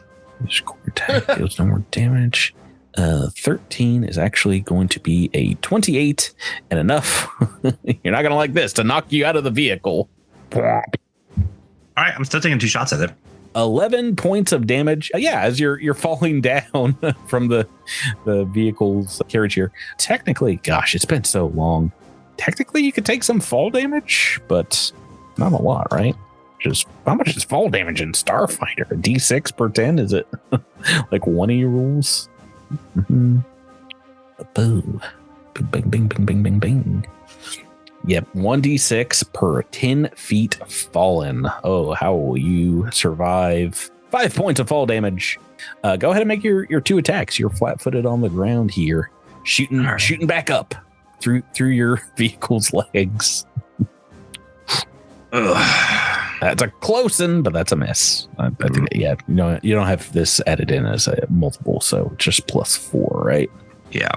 Score attack deals no more damage. 13 is actually going to be a 28 and enough. You're not going to like this to knock you out of the vehicle. All right, I'm still taking 2 shots at it. 11 points of damage. Yeah, as you're falling down from the vehicle's carriage here. Technically, gosh, it's been so long. Technically, you could take some fall damage, but not a lot, right? Just how much is fall damage in Starfighter? A D6 per 10? Is it like one of your rules? Mm-hmm. Boom. Bing, bing, bing, bing, bing, bing. Yep, 1d6 per 10 feet fallen. Oh, how will you survive 5 points of fall damage? Go ahead and make your 2 attacks. You're flat-footed on the ground here, shooting back up through your vehicle's legs. Ugh. That's a close one, but that's a miss. I think, yeah, you don't have this added in as a multiple, so just +4, right? Yeah.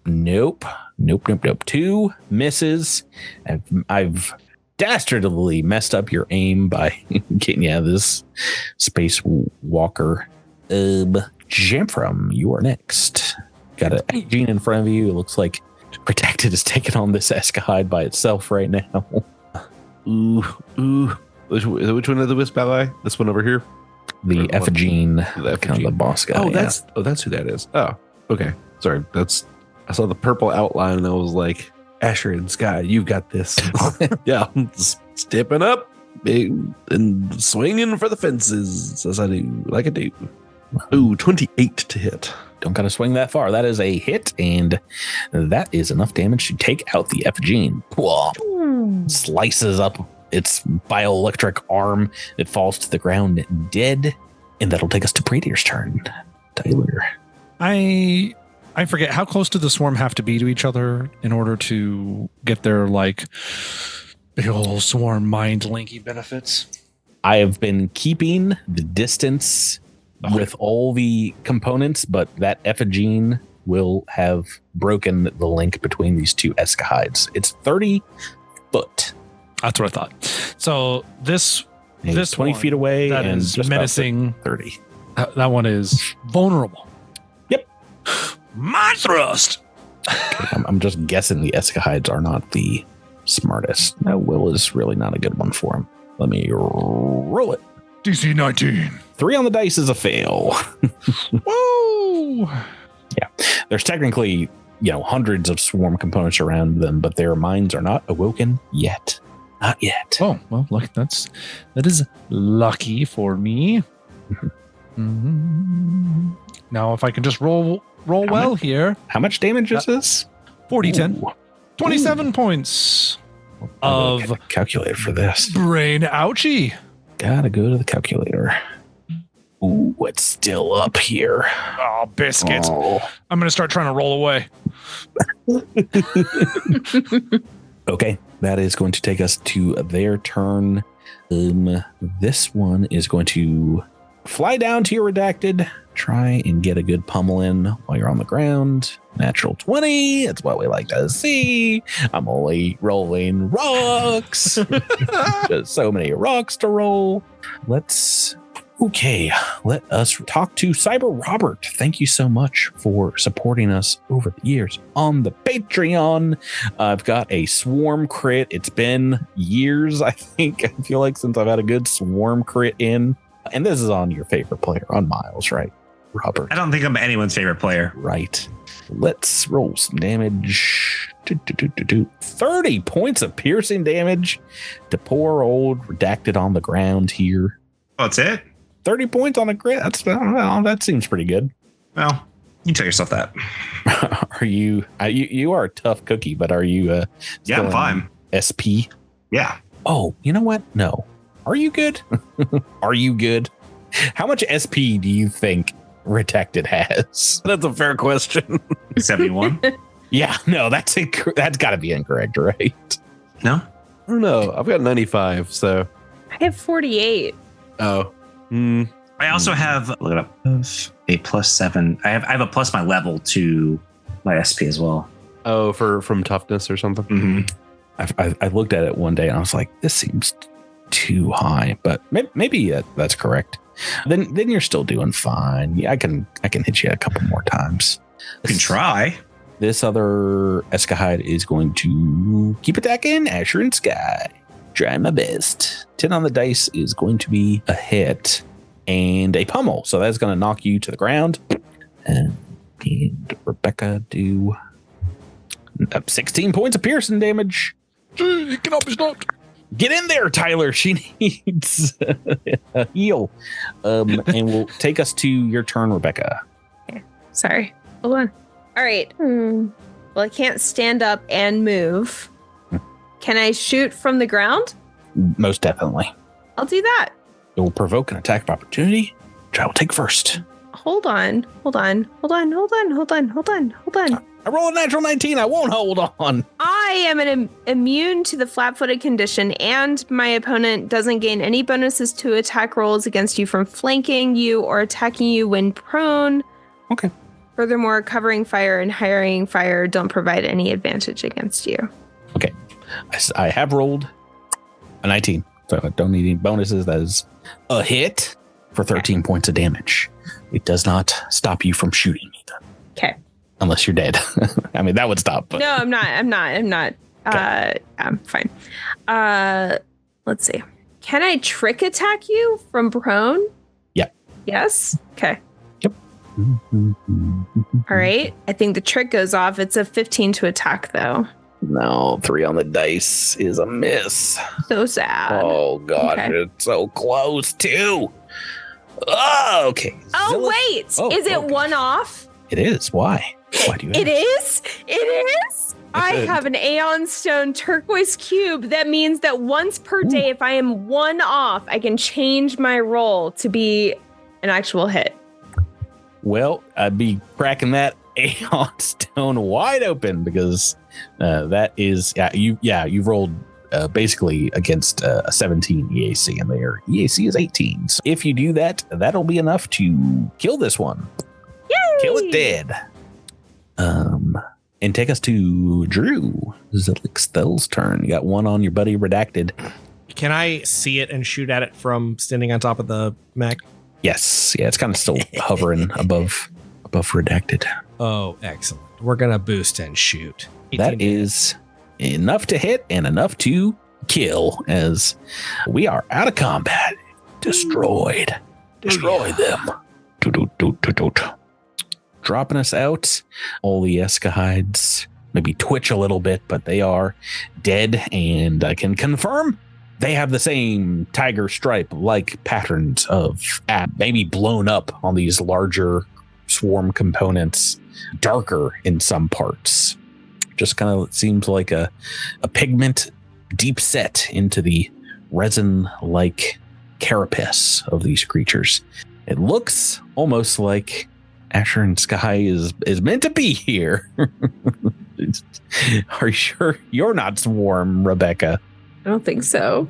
Nope. 2 misses. I've dastardly messed up your aim by getting you out of this space walker. Jamfram, you are next. Got a gene in front of you. It looks like Protected is taking on this Eschuchide by itself right now. Ooh. Which one is the Wisp ally? This one over here? The effigy, kind of the boss guy. Oh, that's who that is. Oh, okay. Sorry. I saw the purple outline and I was like, Asher and Skye, you've got this. Yeah, I'm stepping up and swinging for the fences as I do, like I do. Ooh, 28 to hit. Don't gotta swing that far. That is a hit, and that is enough damage to take out the effigy. Slices up its bioelectric arm. It falls to the ground dead, and that'll take us to Pradier's turn. Tyler. I forget, how close do the swarm have to be to each other in order to get their like big old swarm mind linky benefits? I have been keeping the distance with all the components, but that effigy will have broken the link between these two Eschuchides. It's 30 foot. That's what I thought. So this 20 feet away that and is just menacing. 30. That one is vulnerable. Yep. Mind thrust. I'm just guessing the Eschuchides are not the smartest. That will is really not a good one for him. Let me roll it. DC 19. 3 on the dice is a fail. Woo! Yeah. There's technically, hundreds of swarm components around them, but their minds are not awoken yet. Not yet. Oh, well, look, that is lucky for me. Now, if I can just roll here. How much damage is this? 40-10. 27 points of calculator for this. Brain ouchie. Gotta go to the calculator. Ooh, it's still up here. Oh, biscuits. Oh. I'm going to start trying to roll away. Okay, that is going to take us to their turn. This one is going to fly down to your redacted. Try and get a good pummel in while you're on the ground. Natural 20. That's what we like to see. I'm only rolling rocks. Just so many rocks to roll. Let us talk to Cyber Robert. Thank you so much for supporting us over the years on the Patreon. I've got a swarm crit. It's been years, I think. I feel like since I've had a good swarm crit in. And this is on your favorite player, on Miles, right, Robert? I don't think I'm anyone's favorite player. Right. Let's roll some damage. 30 points of piercing damage to poor old redacted on the ground here. Oh, that's it? 30 points on the crit. That seems pretty good. Well, you tell yourself that. Are you? You are a tough cookie, but are you? Yeah, I'm fine. SP. Yeah. Oh, you know what? No. Are you good? Are you good? How much SP do you think Redacted has? That's a fair question. 71. Yeah. No, that's got to be incorrect, right? No. I don't know. I've got 95, so I have 48. Oh. I also have, look it up, a +7. I have a plus my level to my SP as well. Oh, from toughness or something. Mm-hmm. I looked at it one day and I was like, this seems too high, but maybe that's correct. Then you're still doing fine. Yeah, I can hit you a couple more times. You can try. This other Eschuchide is going to keep attacking Asher and Skye. Try my best. 10 on the dice is going to be a hit and a pummel. So that's going to knock you to the ground. And Rebecca do 16 points of piercing damage. It cannot be stopped. Get in there, Tyler. She needs a heal. And we'll take us to your turn, Rebecca. Okay. Sorry. Hold on. All right. Well, I can't stand up and move. Can I shoot from the ground? Most definitely. I'll do that. It will provoke an attack of opportunity, which I will take first. Hold on. I roll a natural 19. I won't hold on. I am immune to the flat-footed condition, and my opponent doesn't gain any bonuses to attack rolls against you from flanking you or attacking you when prone. Okay. Furthermore, covering fire and hiring fire don't provide any advantage against you. Okay. I have rolled a 19, so I don't need any bonuses. That is a hit for 13 points of damage. It does not stop you from shooting me, though. Okay. Unless you're dead. I mean, that would stop. But. No, I'm not. Okay. I'm fine. Let's see. Can I trick attack you from prone? Yeah. Yes? Okay. Yep. All right. I think the trick goes off. It's a 15 to attack, though. No, 3 on the dice is a miss. So sad. Oh, gosh. Okay. It's so close, too. Oh, okay. Oh, Zilla- wait. Oh, is it okay. one off? It is. Why? Why do you It ask? is? It is? I have an Aeon Stone turquoise cube. That means that once per day, if I am one off, I can change my roll to be an actual hit. Well, I'd be cracking that Aeon Stone wide open because that is, you've rolled basically against a 17 EAC, and their EAC is 18. So if you do that, that'll be enough to kill this one. Yay! Kill it dead. And take us to Drew. Zilixthel's turn. You got one on your buddy Redacted. Can I see it and shoot at it from standing on top of the mech? Yes. Yeah, it's kind of still hovering above Redacted. Oh, excellent. We're going to boost and shoot. 18 That is enough to hit and enough to kill as we are out of combat. Destroyed. Destroy them. Dropping us out. All the Eschuchides maybe twitch a little bit, but they are dead, and I can confirm they have the same tiger stripe like patterns of maybe blown up on these larger swarm components, darker in some parts. Just kind of seems like a pigment deep set into the resin-like carapace of these creatures. It looks almost like Asher and Skye is meant to be here. Are you sure you're not Swarm, Rebecca? I don't think so.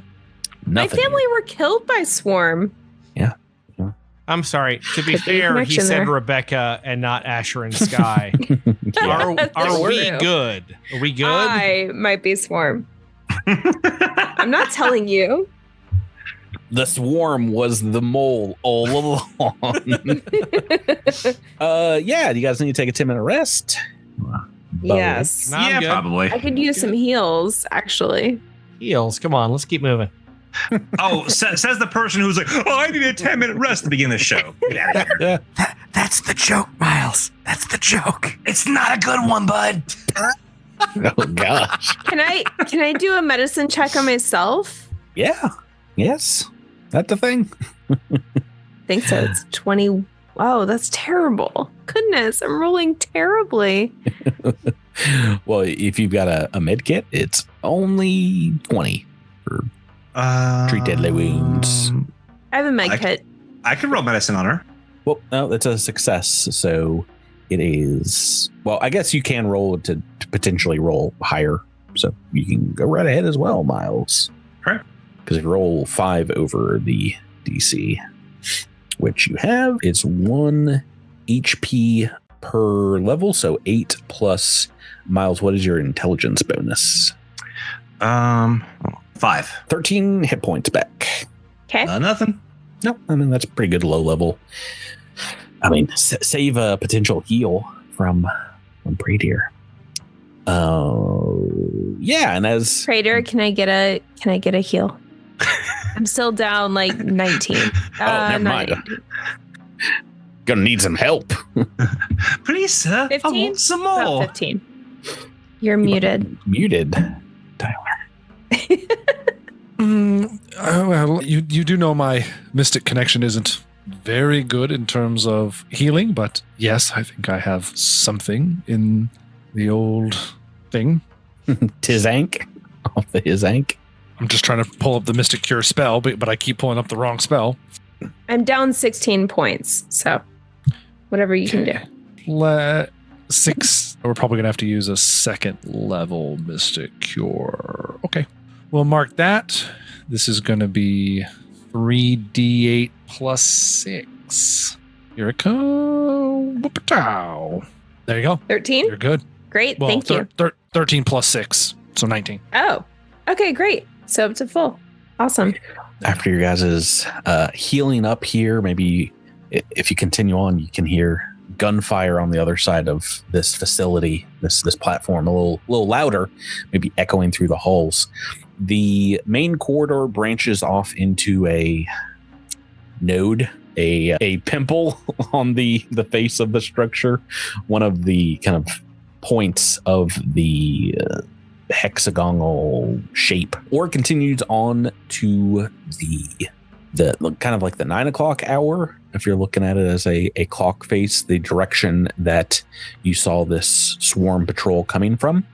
Nothing. My family were killed by Swarm. Yeah. I'm sorry. To be Could be a fair, he connection said there. Rebecca and not Asher and Skye. Yeah. Are we true. good? Are we good? I might be Swarm. I'm not telling you. The Swarm was the mole all along. Yeah, do you guys need to take a 10-minute rest? Yes. No, I'm yeah, good. probably. I could use some heals, actually. Heels. Come on, let's keep moving. Oh, says the person who's like, oh, I need a 10-minute rest to begin the show. Get out of here. That's the joke, Miles. That's the joke. It's not a good one, bud. Oh gosh. Can I do a medicine check on myself? Yeah. Yes. That's the thing. I think so. It's 20. Oh, that's terrible. Goodness, I'm rolling terribly. Well, if you've got a med kit, it's only 20 for treat deadly wounds. I have a med kit. I can roll medicine on her. Well, no, that's a success. So it is. Well, I guess you can roll to potentially roll higher. So you can go right ahead as well, Miles. Right. Because if you roll 5 over the DC, which you have, it's 1 HP per level. So 8 plus. Miles, what is your intelligence bonus? 5. 13 hit points back. Okay. Nothing. No, I mean, that's a pretty good low level. I mean, save a potential heal from Praetor. Yeah, and as Praetor, can I get a heal? I'm still down like 19. never mind. 19. Gonna need some help. Please, sir. 15? I want some About more. 15. You're muted. Muted. Well, you do know my mystic connection isn't very good in terms of healing, but yes, I think I have something in the old thing. Tizank. Off the Hizank. I'm just trying to pull up the mystic cure spell, but I keep pulling up the wrong spell. I'm down 16 points. So whatever you can do. 6. We're probably gonna have to use a second level mystic cure. Okay, we'll mark that. This is gonna be 3d8 plus 6. Here it comes. There you go. 13? You're good. Great. Well, Thank you. 13 plus 6, so 19. Oh, okay, great. So up to full. Awesome. After your guys' healing up here, maybe if you continue on, you can hear gunfire on the other side of this facility, this platform, a little louder, maybe echoing through the halls. The main corridor branches off into a node a pimple on the face of the structure, one of the kind of points of the hexagonal shape, or continues on to the kind of like the 9 o'clock hour. If you're looking at it as a clock face, the direction that you saw this swarm patrol coming from.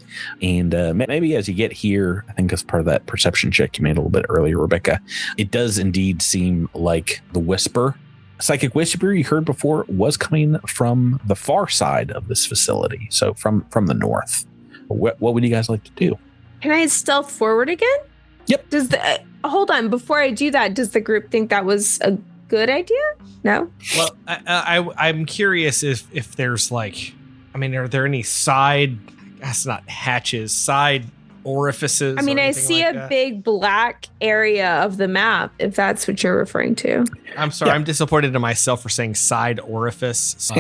And maybe as you get here, I think as part of that perception check you made a little bit earlier, Rebecca, it does indeed seem like the whisper, psychic whisper you heard before, was coming from the far side of this facility. So from the north. What would you guys like to do? Can I stealth forward again? Yep. Hold on. Before I do that, does the group think that was a good idea? No? Well, I'm curious if there's like, I mean, are there any side, I guess not hatches, side orifices? I mean, I see like a big black area of the map, if that's what you're referring to. I'm sorry, yeah. I'm disappointed in myself for saying side orifice.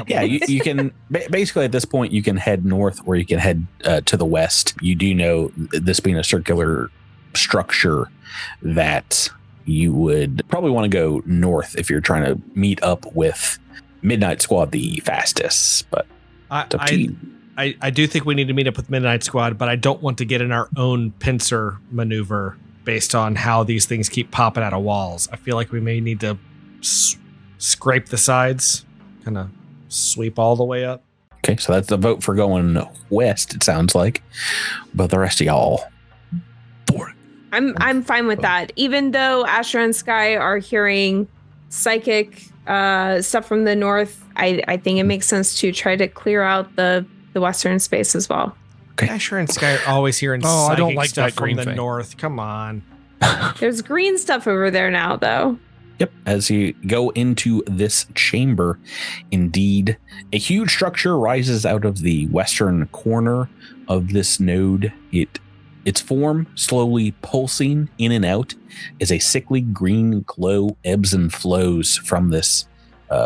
Yeah, you can, basically at this point, you can head north or you can head to the west. You do know, this being a circular structure, that you would probably want to go north if you're trying to meet up with Midnight Squad the fastest, but it's up to you. I do think we need to meet up with Midnight Squad, but I don't want to get in our own pincer maneuver based on how these things keep popping out of walls. I feel like we may need to scrape the sides, kind of sweep all the way up. Okay, so that's the vote for going west, it sounds like. But the rest of y'all, for it. I'm fine with that. Even though Asher and Skye are hearing psychic stuff from the north, I think it makes sense to try to clear out the western space as well. Okay. Asher and Skye are always hearing psychic I don't like stuff that green from the thing. north. Come on. There's green stuff over there now, though. Yep. As you go into this chamber, indeed, a huge structure rises out of the western corner of this node. Its form, slowly pulsing in and out, as a sickly green glow ebbs and flows from this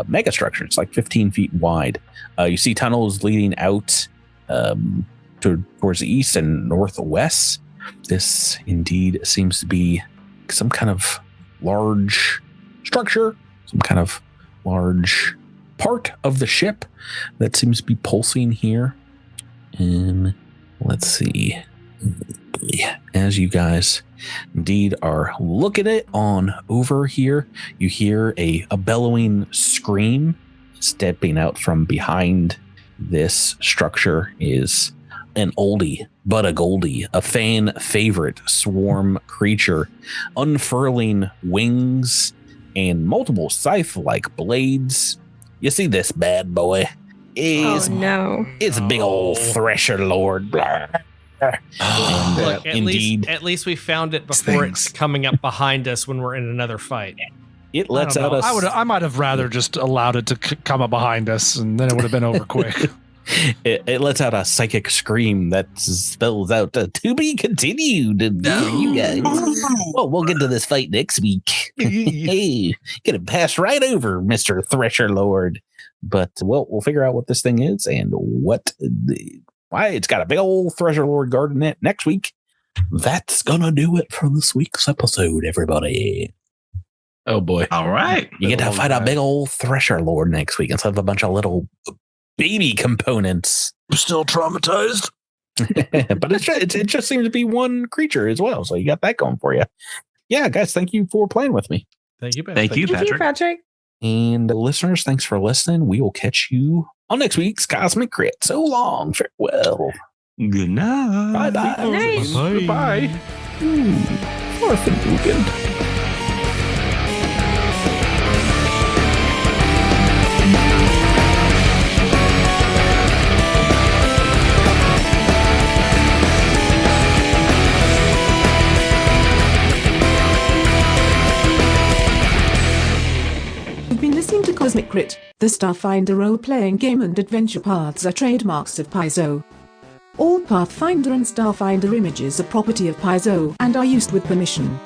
mega structure. It's like 15 feet wide. You see tunnels leading out towards the east and northwest. This indeed seems to be some kind of large structure, some kind of large part of the ship that seems to be pulsing here. And let's see. As you guys indeed are looking at it on over here, you hear a bellowing scream. Stepping out from behind this structure is an oldie but a goldie, a fan favorite swarm creature, unfurling wings and multiple scythe-like blades. You see this bad boy? It's a big old Thresher Lord. And, look, indeed, at least we found it before it's coming up behind us when we're in another fight. It lets out us. I might have rather just allowed it to come up behind us, and then it would have been over quick. It lets out a psychic scream that spells out to be continued for you guys. Well, we'll get to this fight next week. Hey, gonna pass right over, Mr. Thresher Lord. But we'll figure out what this thing is and why it's got a big old Thresher Lord guard in it next week. That's gonna do it for this week's episode, everybody. Oh boy. All right. You get to fight a big old Thresher Lord next week instead of a bunch of little baby components. I'm still traumatized. But it just seems to be one creature as well. So you got that going for you. Yeah, guys, thank you for playing with me. Thank you, Ben. Thank you, Thank you, Patrick. And listeners, thanks for listening. We will catch you on next week's Cosmic Crit. So long. Farewell. Good night. Bye-bye. Nice. Goodbye. Weekend. You've been listening to Cosmic Crit, the Starfinder role-playing game, and adventure paths are trademarks of Paizo. All Pathfinder and Starfinder images are property of Paizo and are used with permission.